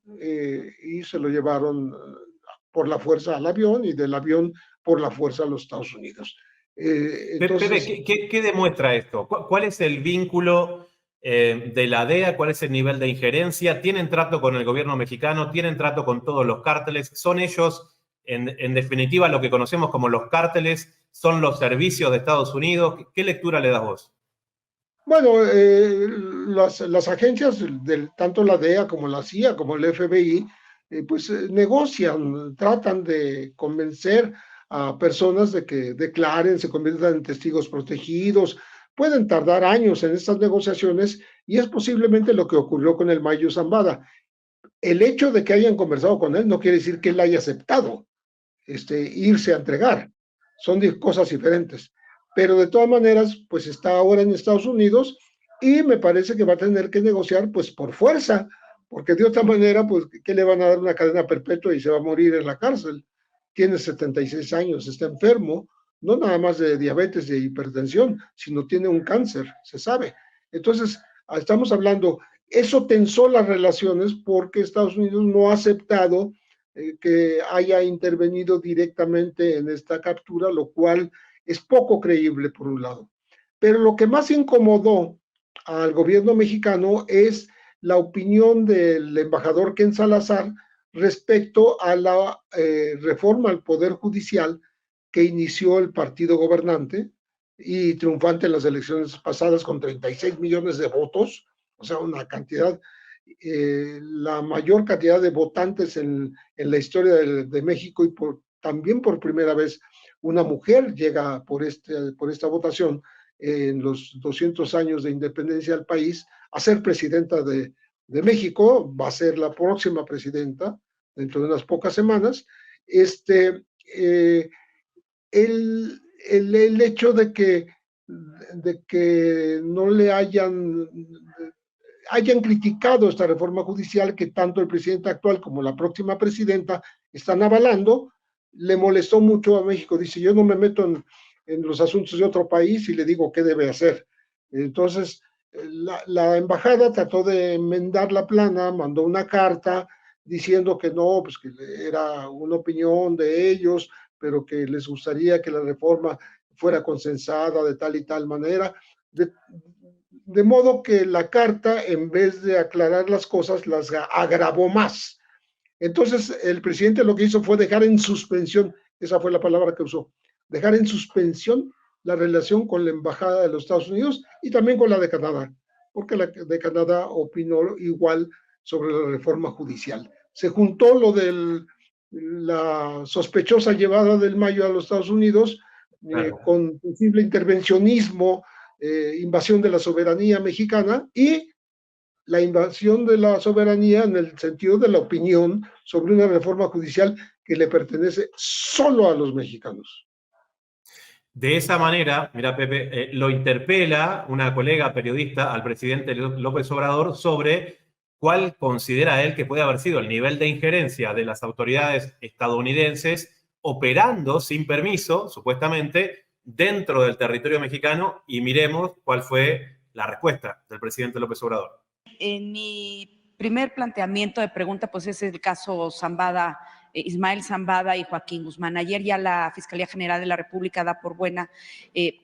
y se lo llevaron por la fuerza al avión y del avión por la fuerza a los Estados Unidos. Entonces, Pepe, ¿qué demuestra esto? ¿Cuál es el vínculo de la DEA? ¿Cuál es el nivel de injerencia? ¿Tienen trato con el gobierno mexicano? ¿Tienen trato con todos los cárteles? ¿Son ellos, en definitiva, lo que conocemos como los cárteles? ¿Son los servicios de Estados Unidos? ¿Qué lectura le das vos? Bueno, las agencias, tanto la DEA como la CIA, como el FBI, negocian, tratan de convencer a personas de que declaren, se conviertan en testigos protegidos. Pueden tardar años en estas negociaciones y es posiblemente lo que ocurrió con el Mayo Zambada. El hecho de que hayan conversado con él no quiere decir que él haya aceptado irse a entregar. Son cosas diferentes. Pero de todas maneras, pues está ahora en Estados Unidos y me parece que va a tener que negociar pues por fuerza, porque de otra manera, pues, ¿qué le van a dar una cadena perpetua y se va a morir en la cárcel? Tiene 76 años, está enfermo, no nada más de diabetes, de hipertensión, sino tiene un cáncer, se sabe. Entonces, estamos hablando, eso tensó las relaciones porque Estados Unidos no ha aceptado que haya intervenido directamente en esta captura, lo cual es poco creíble por un lado. Pero lo que más incomodó al gobierno mexicano es la opinión del embajador Ken Salazar respecto a la reforma al Poder Judicial que inició el partido gobernante y triunfante en las elecciones pasadas con 36 millones de votos, o sea, una cantidad, la mayor cantidad de votantes en la historia de México, y también por primera vez una mujer llega por esta votación en los 200 años de independencia del país a ser presidenta de México. Va a ser la próxima presidenta dentro de unas pocas semanas, el hecho de que no le hayan criticado esta reforma judicial que tanto el presidente actual como la próxima presidenta están avalando, le molestó mucho a México. Dice, yo no me meto en los asuntos de otro país y le digo qué debe hacer. Entonces, la embajada trató de enmendar la plana, mandó una carta diciendo que no, pues que era una opinión de ellos, pero que les gustaría que la reforma fuera consensada de tal y tal manera, de modo que la carta, en vez de aclarar las cosas, las agravó más. Entonces, el presidente lo que hizo fue dejar en suspensión, esa fue la palabra que usó, dejar en suspensión la relación con la embajada de los Estados Unidos y también con la de Canadá, porque la de Canadá opinó igual sobre la reforma judicial. Se juntó lo de la sospechosa llevada del Mayo a los Estados Unidos, con posible intervencionismo, invasión de la soberanía mexicana y la invasión de la soberanía en el sentido de la opinión sobre una reforma judicial que le pertenece solo a los mexicanos. De esa manera, mira Pepe, lo interpela una colega periodista al presidente López Obrador sobre cuál considera él que puede haber sido el nivel de injerencia de las autoridades estadounidenses operando sin permiso, supuestamente, dentro del territorio mexicano, y miremos cuál fue la respuesta del presidente López Obrador. En mi primer planteamiento de pregunta, pues es el caso Zambada, Ismael Zambada y Joaquín Guzmán. Ayer ya la Fiscalía General de la República da por buena,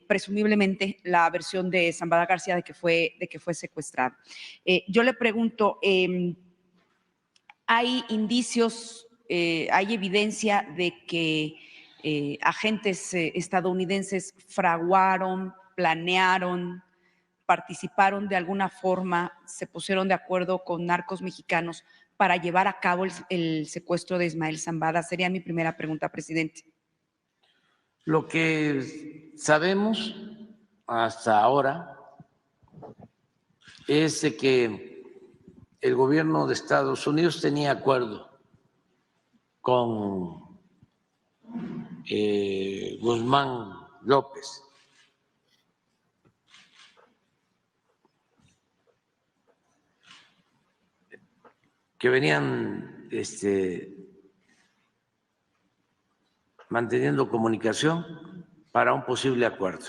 presumiblemente, la versión de Zambada García de que fue secuestrado. Yo le pregunto, ¿hay indicios, hay evidencia de que agentes estadounidenses fraguaron, planearon, participaron de alguna forma, se pusieron de acuerdo con narcos mexicanos para llevar a cabo el secuestro de Ismael Zambada? Sería mi primera pregunta, presidente. Lo que sabemos hasta ahora es de que el gobierno de Estados Unidos tenía acuerdo con Guzmán López que venían manteniendo comunicación para un posible acuerdo.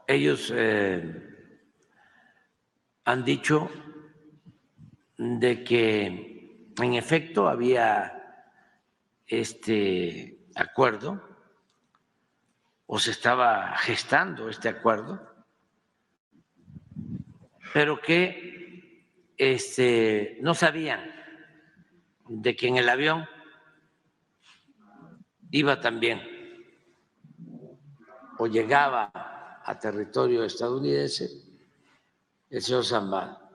Ellos han dicho de que en efecto había este acuerdo o se estaba gestando este acuerdo, pero que no sabían de que en el avión iba también o llegaba a territorio estadounidense el señor Zambada.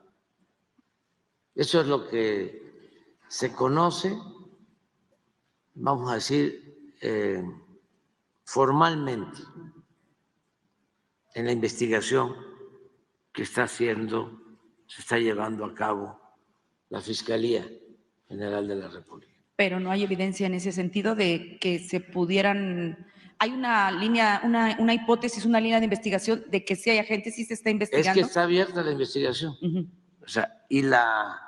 Eso es lo que se conoce, vamos a decir, formalmente en la investigación que se está llevando a cabo la Fiscalía General de la República. Pero no hay evidencia en ese sentido de que se pudieran... Hay una línea, una hipótesis, una línea de investigación de que si hay agentes, sí se está investigando. Es que está abierta la investigación. O sea, y la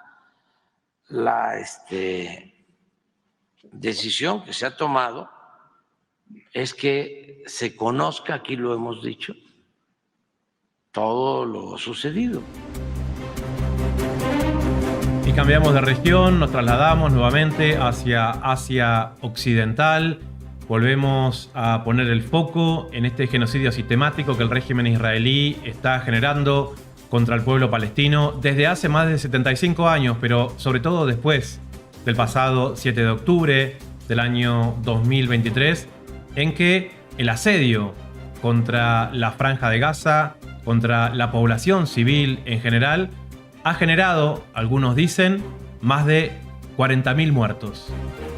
decisión que se ha tomado es que se conozca, aquí lo hemos dicho, todo lo sucedido. Y cambiamos de región, nos trasladamos nuevamente hacia Asia Occidental. Volvemos a poner el foco en este genocidio sistemático que el régimen israelí está generando contra el pueblo palestino desde hace más de 75 años, pero sobre todo después del pasado 7 de octubre del año 2023, en que el asedio contra la Franja de Gaza, contra la población civil en general, ha generado, algunos dicen, más de 40.000 muertos.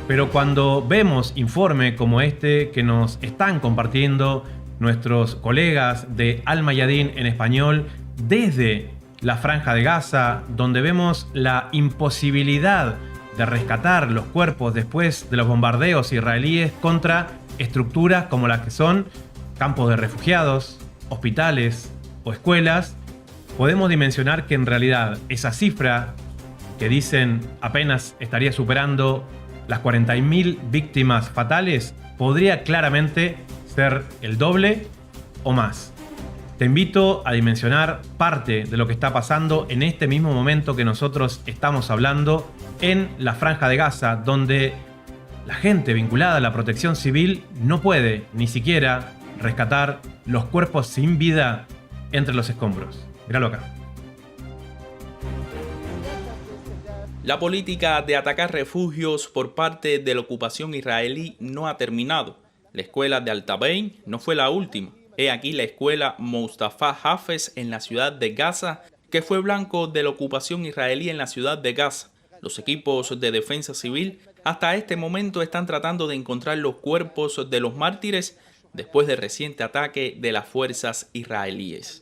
Pero cuando vemos informes como este que nos están compartiendo nuestros colegas de Al Mayadin en español desde la Franja de Gaza, donde vemos la imposibilidad de rescatar los cuerpos después de los bombardeos israelíes contra estructuras como las que son campos de refugiados, hospitales o escuelas, podemos dimensionar que en realidad esa cifra que dicen apenas estaría superando las 40.000 víctimas fatales podría claramente ser el doble o más. Te invito a dimensionar parte de lo que está pasando en este mismo momento que nosotros estamos hablando en la Franja de Gaza, donde la gente vinculada a la protección civil no puede ni siquiera rescatar los cuerpos sin vida entre los escombros. Míralo acá. La política de atacar refugios por parte de la ocupación israelí no ha terminado. La escuela de Al-Tabain no fue la última. He aquí la escuela Mustafa Hafez en la ciudad de Gaza, que fue blanco de la ocupación israelí en la ciudad de Gaza. Los equipos de defensa civil hasta este momento están tratando de encontrar los cuerpos de los mártires después del reciente ataque de las fuerzas israelíes.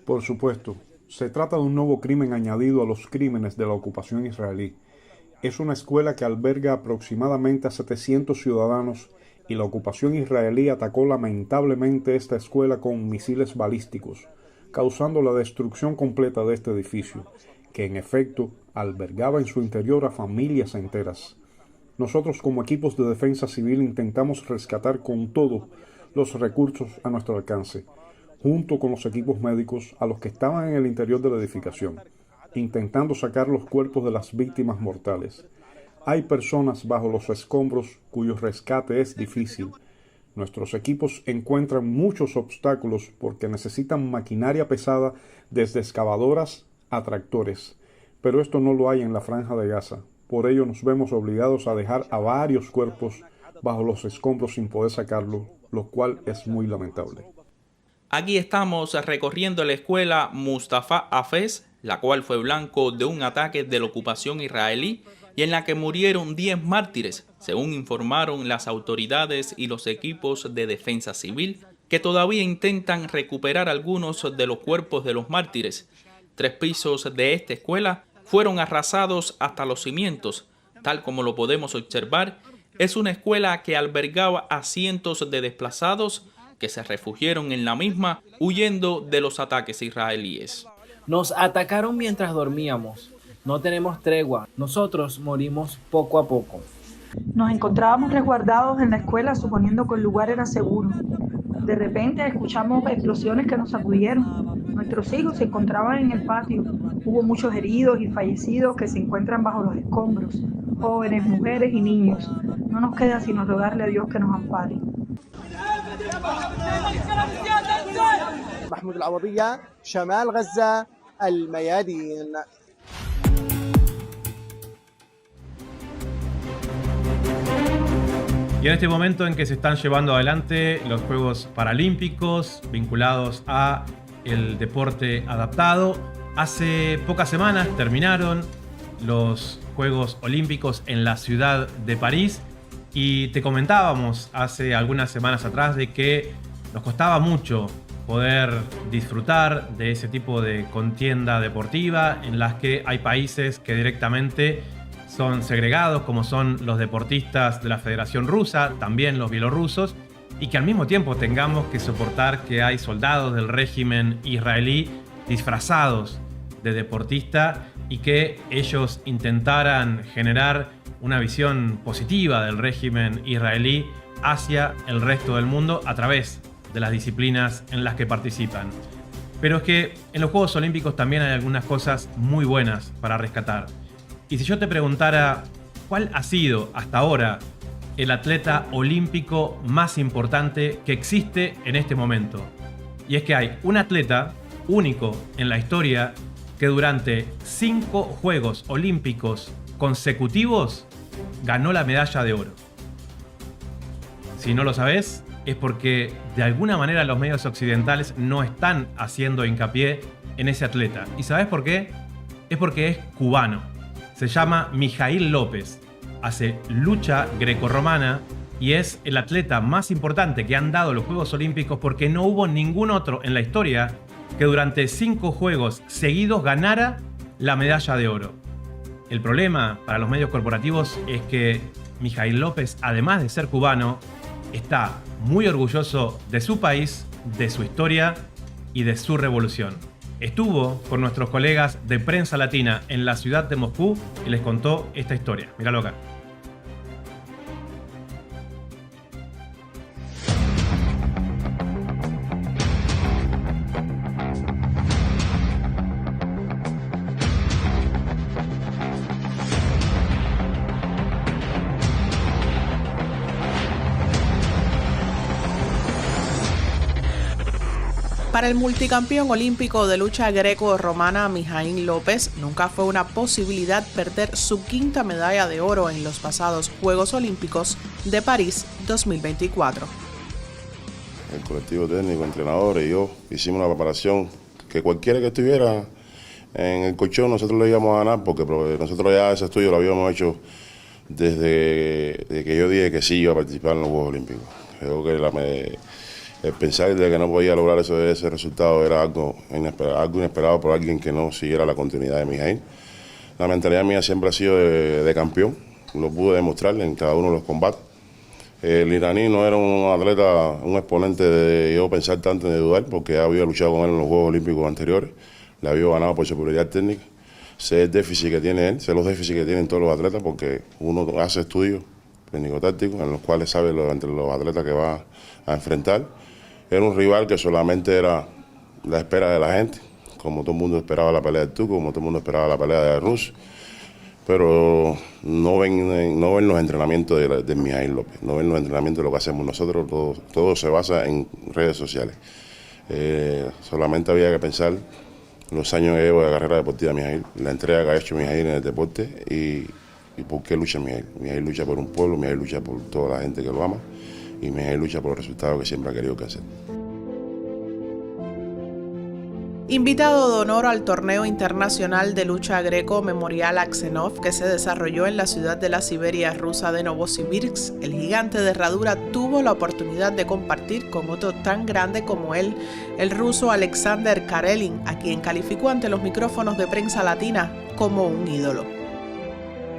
Por supuesto, se trata de un nuevo crimen añadido a los crímenes de la ocupación israelí. Es una escuela que alberga aproximadamente a 700 ciudadanos y la ocupación israelí atacó lamentablemente esta escuela con misiles balísticos, causando la destrucción completa de este edificio, que en efecto albergaba en su interior a familias enteras. Nosotros como equipos de defensa civil intentamos rescatar con todos los recursos a nuestro alcance, junto con los equipos médicos a los que estaban en el interior de la edificación, intentando sacar los cuerpos de las víctimas mortales. Hay personas bajo los escombros cuyo rescate es difícil. Nuestros equipos encuentran muchos obstáculos porque necesitan maquinaria pesada desde excavadoras a tractores, pero esto no lo hay en la Franja de Gaza. Por ello nos vemos obligados a dejar a varios cuerpos bajo los escombros sin poder sacarlos, lo cual es muy lamentable. Aquí estamos recorriendo la escuela Mustafa Hafez, la cual fue blanco de un ataque de la ocupación israelí y en la que murieron 10 mártires, según informaron las autoridades y los equipos de defensa civil, que todavía intentan recuperar algunos de los cuerpos de los mártires. 3 pisos de esta escuela fueron arrasados hasta los cimientos. Tal como lo podemos observar, es una escuela que albergaba a cientos de desplazados que se refugiaron en la misma huyendo de los ataques israelíes. Nos atacaron mientras dormíamos. No tenemos tregua. Nosotros morimos poco a poco. Nos encontrábamos resguardados en la escuela suponiendo que el lugar era seguro. De repente escuchamos explosiones que nos sacudieron. Nuestros hijos se encontraban en el patio. Hubo muchos heridos y fallecidos que se encuentran bajo los escombros. Jóvenes, mujeres y niños. No nos queda sino rogarle a Dios que nos ampare. محمود العوضية شمال غزة الميادين. Y en este momento en que se están llevando adelante los Juegos Paralímpicos vinculados a el deporte adaptado, hace pocas semanas terminaron los Juegos Olímpicos en la ciudad de París y te comentábamos hace algunas semanas atrás de que nos costaba mucho poder disfrutar de ese tipo de contienda deportiva en las que hay países que directamente son segregados, como son los deportistas de la Federación Rusa, también los bielorrusos, y que al mismo tiempo tengamos que soportar que hay soldados del régimen israelí disfrazados de deportista y que ellos intentaran generar una visión positiva del régimen israelí hacia el resto del mundo a través de las disciplinas en las que participan. Pero es que en los Juegos Olímpicos también hay algunas cosas muy buenas para rescatar. Y si yo te preguntara cuál ha sido hasta ahora el atleta olímpico más importante que existe en este momento, y es que hay un atleta único en la historia que durante 5 Juegos Olímpicos consecutivos ganó la medalla de oro. Si no lo sabes, es porque de alguna manera los medios occidentales no están haciendo hincapié en ese atleta. ¿Y sabes por qué? Es porque es cubano. Se llama Mijail López. Hace lucha grecorromana y es el atleta más importante que han dado los Juegos Olímpicos porque no hubo ningún otro en la historia que durante 5 juegos seguidos ganara la medalla de oro. El problema para los medios corporativos es que Mijaíl López, además de ser cubano, está muy orgulloso de su país, de su historia y de su revolución. Estuvo con nuestros colegas de Prensa Latina en la ciudad de Moscú y les contó esta historia. Míralo acá. Para el multicampeón olímpico de lucha greco-romana Mijaíl López, nunca fue una posibilidad perder su 5ª medalla de oro en los pasados Juegos Olímpicos de París 2024. El colectivo técnico, entrenadores y yo hicimos una preparación que cualquiera que estuviera en el colchón nosotros lo íbamos a ganar, porque nosotros ya ese estudio lo habíamos hecho desde que yo dije que sí iba a participar en los Juegos Olímpicos. Creo que el pensar de que no podía lograr ese resultado era algo inesperado por alguien que no siguiera la continuidad de Mijaíl. La mentalidad mía siempre ha sido de campeón, lo pude demostrar en cada uno de los combates. El iraní no era un atleta, un exponente de yo pensar tanto en dudar, porque había luchado con él en los Juegos Olímpicos anteriores, le había ganado por superioridad técnica. Sé el déficit que tiene él, sé los déficits que tienen todos los atletas, porque uno hace estudios técnico-tácticos en los cuales sabe entre los atletas que va a enfrentar. Era un rival que solamente era la espera de la gente, como todo el mundo esperaba la pelea de Tuco, como todo el mundo esperaba la pelea de Rus, pero no ven los entrenamientos de Mijaíl López, no ven los entrenamientos de lo que hacemos nosotros, todo se basa en redes sociales. Solamente había que pensar los años que llevo de carrera deportiva de Mijaíl, la entrega que ha hecho Mijaíl en el deporte y por qué lucha Mijaíl. Mijaíl lucha por un pueblo, Mijaíl lucha por toda la gente que lo ama. Y Mijaíl lucha por los resultados que siempre ha querido que hacer. Invitado de honor al torneo internacional de lucha greco Memorial Aksenov que se desarrolló en la ciudad de la Siberia rusa de Novosibirsk, el gigante de herradura tuvo la oportunidad de compartir con otro tan grande como él, el ruso Alexander Karelin, a quien calificó ante los micrófonos de Prensa Latina como un ídolo.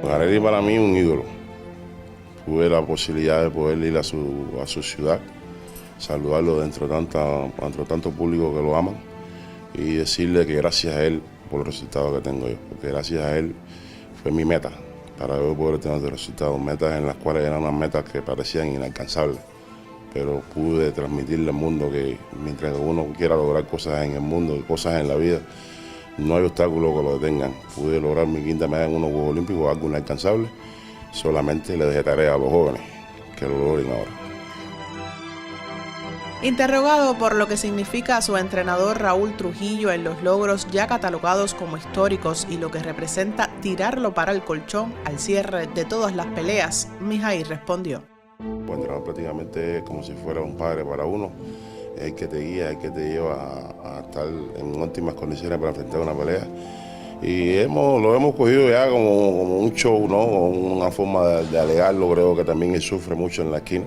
Karelin para mí es un ídolo. Tuve la posibilidad de poder ir a su ciudad, saludarlo dentro de tanto público que lo aman y decirle que gracias a él por los resultados que tengo yo, porque gracias a él fue mi meta para yo poder tener estos resultados, metas en las cuales eran unas metas que parecían inalcanzables, pero pude transmitirle al mundo que mientras uno quiera lograr cosas en el mundo, cosas en la vida, no hay obstáculos que lo detengan. Pude lograr mi 5ª medalla en unos Juegos Olímpicos, algo inalcanzable. Solamente le dejé tarea a los jóvenes que lo logren ahora. Interrogado por lo que significa su entrenador Raúl Trujillo en los logros ya catalogados como históricos y lo que representa tirarlo para el colchón al cierre de todas las peleas, Mijaíl respondió. Pues entrenador prácticamente es como si fuera un padre para uno, es el que te guía, es el que te lleva a estar en óptimas condiciones para enfrentar una pelea. Y lo hemos cogido ya como un show, ¿no? Una forma de alegarlo, creo que también él sufre mucho en la esquina.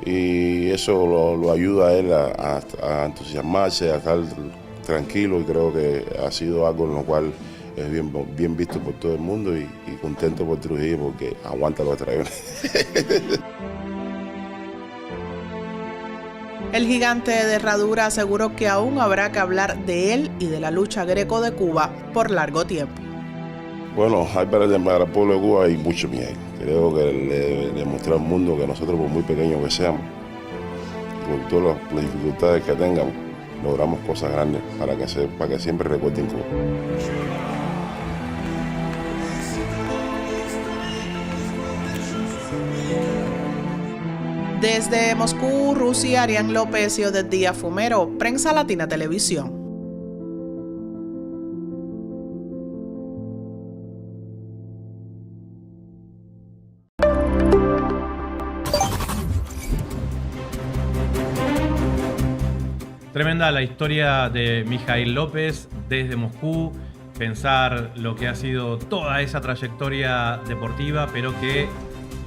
Y eso lo ayuda a él a entusiasmarse, a estar tranquilo, y creo que ha sido algo en lo cual es bien visto por todo el mundo y contento por Trujillo porque aguanta los traidores. El gigante de herradura aseguró que aún habrá que hablar de él y de la lucha greco de Cuba por largo tiempo. Bueno, para el pueblo de Cuba hay mucho Mijaíl. Creo que le demostró al mundo que nosotros, por muy pequeños que seamos, con todas las dificultades que tengamos, logramos cosas grandes para que siempre recuerden Cuba. Desde Moscú, Rusia, Arián López y Oded Díaz Fumero, Prensa Latina Televisión. Tremenda la historia de Mijaíl López desde Moscú, pensar lo que ha sido toda esa trayectoria deportiva, pero que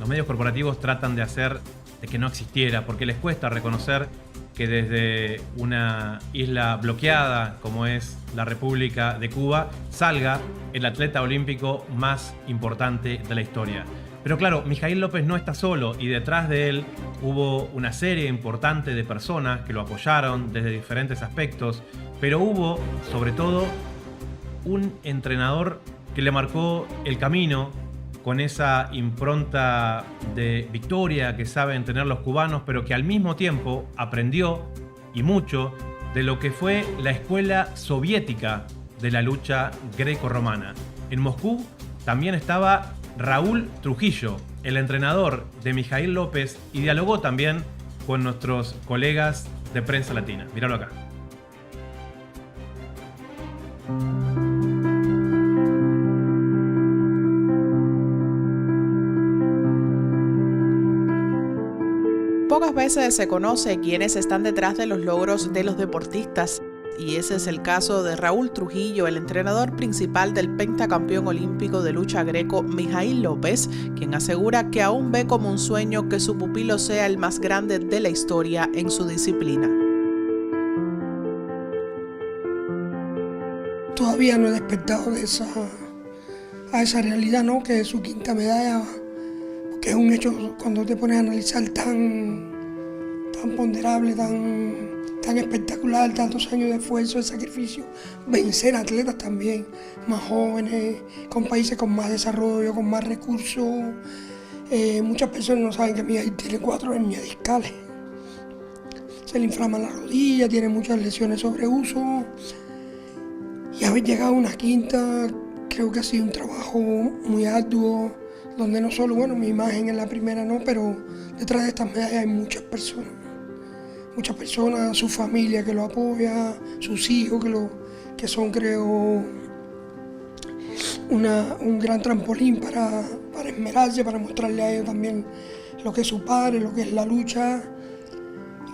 los medios corporativos tratan de hacer de que no existiera, porque les cuesta reconocer que desde una isla bloqueada como es la República de Cuba salga el atleta olímpico más importante de la historia. Pero claro, Mijaíl López no está solo y detrás de él hubo una serie importante de personas que lo apoyaron desde diferentes aspectos, pero hubo sobre todo un entrenador que le marcó el camino con esa impronta de victoria que saben tener los cubanos, pero que al mismo tiempo aprendió, y mucho, de lo que fue la escuela soviética de la lucha greco-romana. En Moscú también estaba Raúl Trujillo, el entrenador de Mijaíl López, y dialogó también con nuestros colegas de Prensa Latina. Míralo acá. Pocas veces se conoce quiénes están detrás de los logros de los deportistas, y ese es el caso de Raúl Trujillo, el entrenador principal del pentacampeón olímpico de lucha greco Mijaíl López, quien asegura que aún ve como un sueño que su pupilo sea el más grande de la historia en su disciplina. Todavía no he despertado a esa realidad, ¿no? Que es su quinta medalla, que es un hecho cuando te pones a analizar tan ponderable, tan espectacular, tantos años de esfuerzo, de sacrificio, vencer atletas también más jóvenes, con países con más desarrollo, con más recursos. Muchas personas no saben que Mijaíl tiene 4 hernias discales. Se le inflama la rodilla, tiene muchas lesiones sobre uso. Y haber llegado a una quinta creo que ha sido un trabajo muy arduo, donde no solo, bueno, mi imagen es la primera, no, pero detrás de estas medallas hay muchas personas, su familia que lo apoya, sus hijos que son, creo, un gran trampolín para esmerarse, para mostrarle a ellos también lo que es su padre, lo que es la lucha,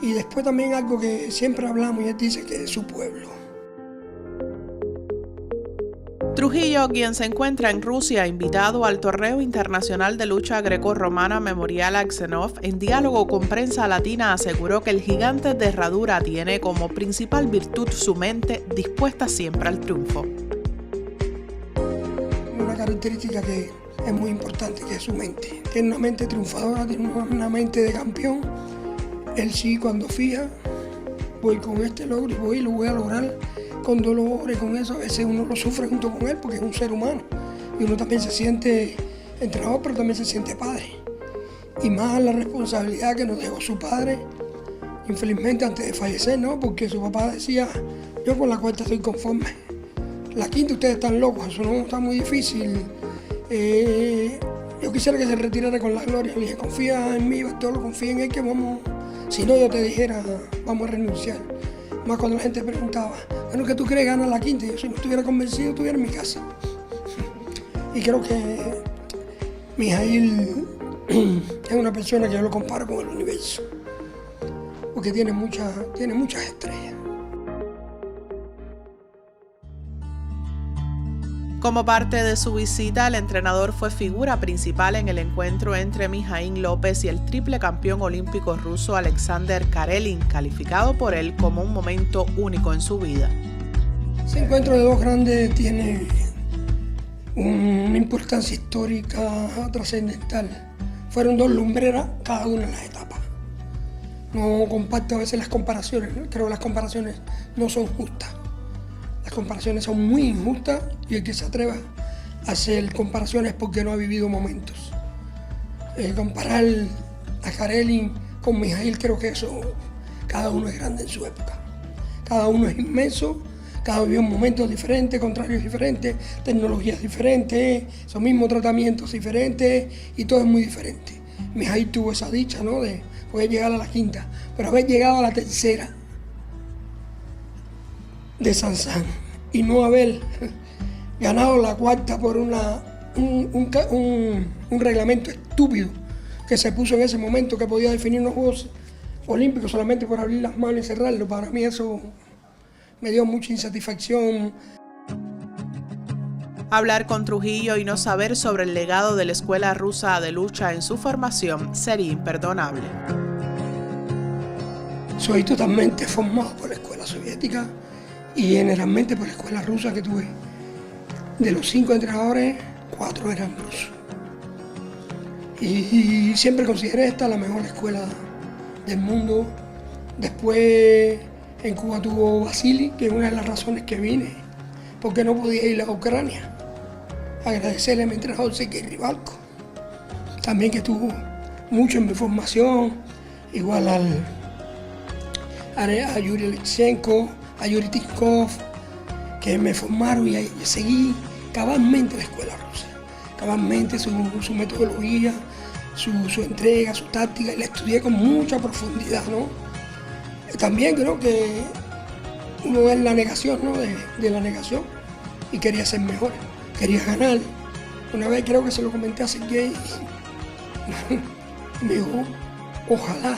y después también algo que siempre hablamos y él dice que es su pueblo. Trujillo, quien se encuentra en Rusia, invitado al Torneo Internacional de Lucha Greco-Romana Memorial Aksenov, en diálogo con Prensa Latina aseguró que el gigante de herradura tiene como principal virtud su mente dispuesta siempre al triunfo. Una característica que es muy importante, que es su mente. Tiene una mente triunfadora, tiene una mente de campeón. Él sí, cuando fija, voy con este logro y lo voy a lograr. Con dolor y con eso, a veces uno lo sufre junto con él porque es un ser humano y uno también se siente entrenador, pero también se siente padre, y más la responsabilidad que nos dejó su padre, infelizmente antes de fallecer, ¿no? Porque su papá decía, yo con la cuarta estoy conforme, la quinta ustedes están locos, eso no está muy difícil, yo quisiera que se retirara con la gloria. Le dije, confía en mí, Bartolo, confía en él, que vamos, si no yo te dijera, vamos a renunciar. Más cuando la gente preguntaba, bueno, ¿qué tú crees que gana la quinta? Yo, si no estuviera convencido, estuviera en mi casa. Y creo que Mijaíl es una persona que yo lo comparo con el universo, porque tiene muchas estrellas. Como parte de su visita, el entrenador fue figura principal en el encuentro entre Mijaíl López y el triple campeón olímpico ruso Alexander Karelin, calificado por él como un momento único en su vida. Ese encuentro de dos grandes tiene una importancia histórica trascendental. Fueron dos lumbreras, cada una en las etapas. No comparto a veces las comparaciones, ¿no? Creo que las comparaciones no son justas. Las comparaciones son muy injustas y el que se atreva a hacer comparaciones porque no ha vivido momentos. Comparar a Karelin con Mijaíl, creo que eso, cada uno es grande en su época. Cada uno es inmenso, cada uno vivió momentos diferentes, contrarios diferentes, tecnologías diferentes, esos mismos tratamientos diferentes y todo es muy diferente. Mijaíl tuvo esa dicha, ¿no?, de poder llegar a la quinta, pero haber llegado a la tercera de Sansan y no haber ganado la cuarta por un reglamento estúpido que se puso en ese momento, que podía definir unos Juegos Olímpicos solamente por abrir las manos y cerrarlos. Para mí eso me dio mucha insatisfacción. Hablar con Trujillo y no saber sobre el legado de la escuela rusa de lucha en su formación sería imperdonable. Soy totalmente formado por la escuela soviética y generalmente por la escuela rusa que tuve. De los 5 entrenadores, 4 eran rusos. Y siempre consideré esta la mejor escuela del mundo. Después en Cuba tuvo Vasily, que es una de las razones que vine, porque no podía ir a Ucrania. Agradecerle a mi entrenador Sergei Ribalko, también que estuvo mucho en mi formación, igual a Yuri Alexenko, a Yuri Tikhov, que me formaron y seguí cabalmente la escuela rusa, cabalmente su metodología, su entrega, su táctica, y la estudié con mucha profundidad, ¿no? También creo que uno es la negación, ¿no? de la negación, y quería ser mejor, quería ganar. Una vez creo que se lo comenté a Sergei y me dijo, ojalá,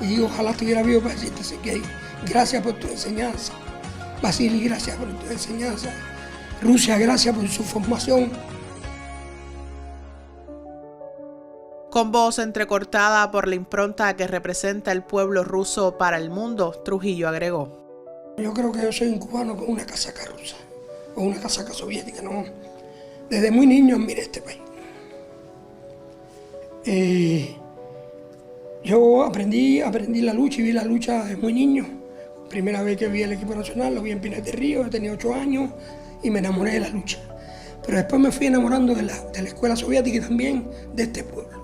y ojalá estuviera vivo para decirte, Sergei, gracias por tu enseñanza. Vasily, gracias por tu enseñanza. Rusia, gracias por su formación. Con voz entrecortada por la impronta que representa el pueblo ruso para el mundo, Trujillo agregó: Yo creo que yo soy un cubano con una casaca rusa, o una casaca soviética, ¿no? Desde muy niño admiré este país. Yo aprendí la lucha y vi la lucha desde muy niño. Primera vez que vi el equipo nacional, lo vi en Pinar del Río, yo tenía 8 años y me enamoré de la lucha. Pero después me fui enamorando de la escuela soviética y también de este pueblo.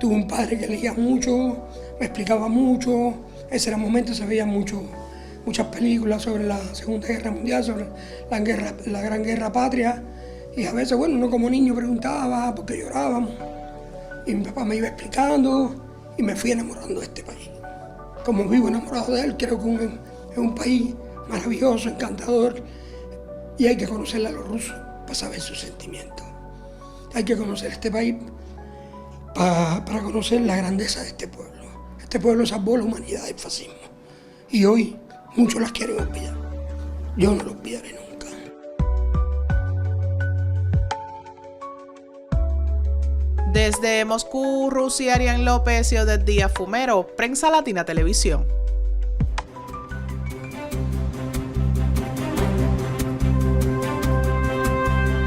Tuve un padre que leía mucho, me explicaba mucho. Ese era el momento, se veían muchas películas sobre la Segunda Guerra Mundial, sobre la Gran Guerra Patria. Y a veces, bueno, uno como niño preguntaba por qué llorábamos. Y mi papá me iba explicando y me fui enamorando de este país. Como vivo enamorado de él, creo que es un país maravilloso, encantador. Y hay que conocerle a los rusos para saber sus sentimientos. Hay que conocer este país para conocer la grandeza de este pueblo. Este pueblo salvó la humanidad del fascismo. Y hoy muchos las quieren olvidar. Yo no lo olvidaré nunca. Desde Moscú, Rusia, Arián López y Odette Díaz Fumero, Prensa Latina Televisión.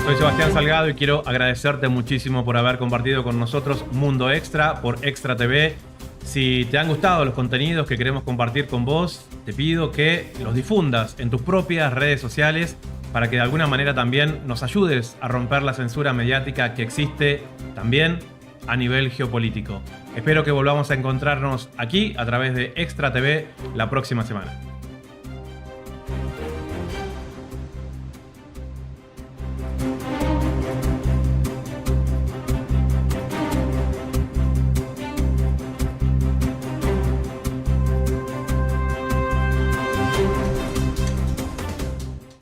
Soy Sebastián Salgado y quiero agradecerte muchísimo por haber compartido con nosotros Mundo Extra por Extra TV. Si te han gustado los contenidos que queremos compartir con vos, te pido que los difundas en tus propias redes sociales para que de alguna manera también nos ayudes a romper la censura mediática que existe también a nivel geopolítico. Espero que volvamos a encontrarnos aquí a través de Extra TV la próxima semana.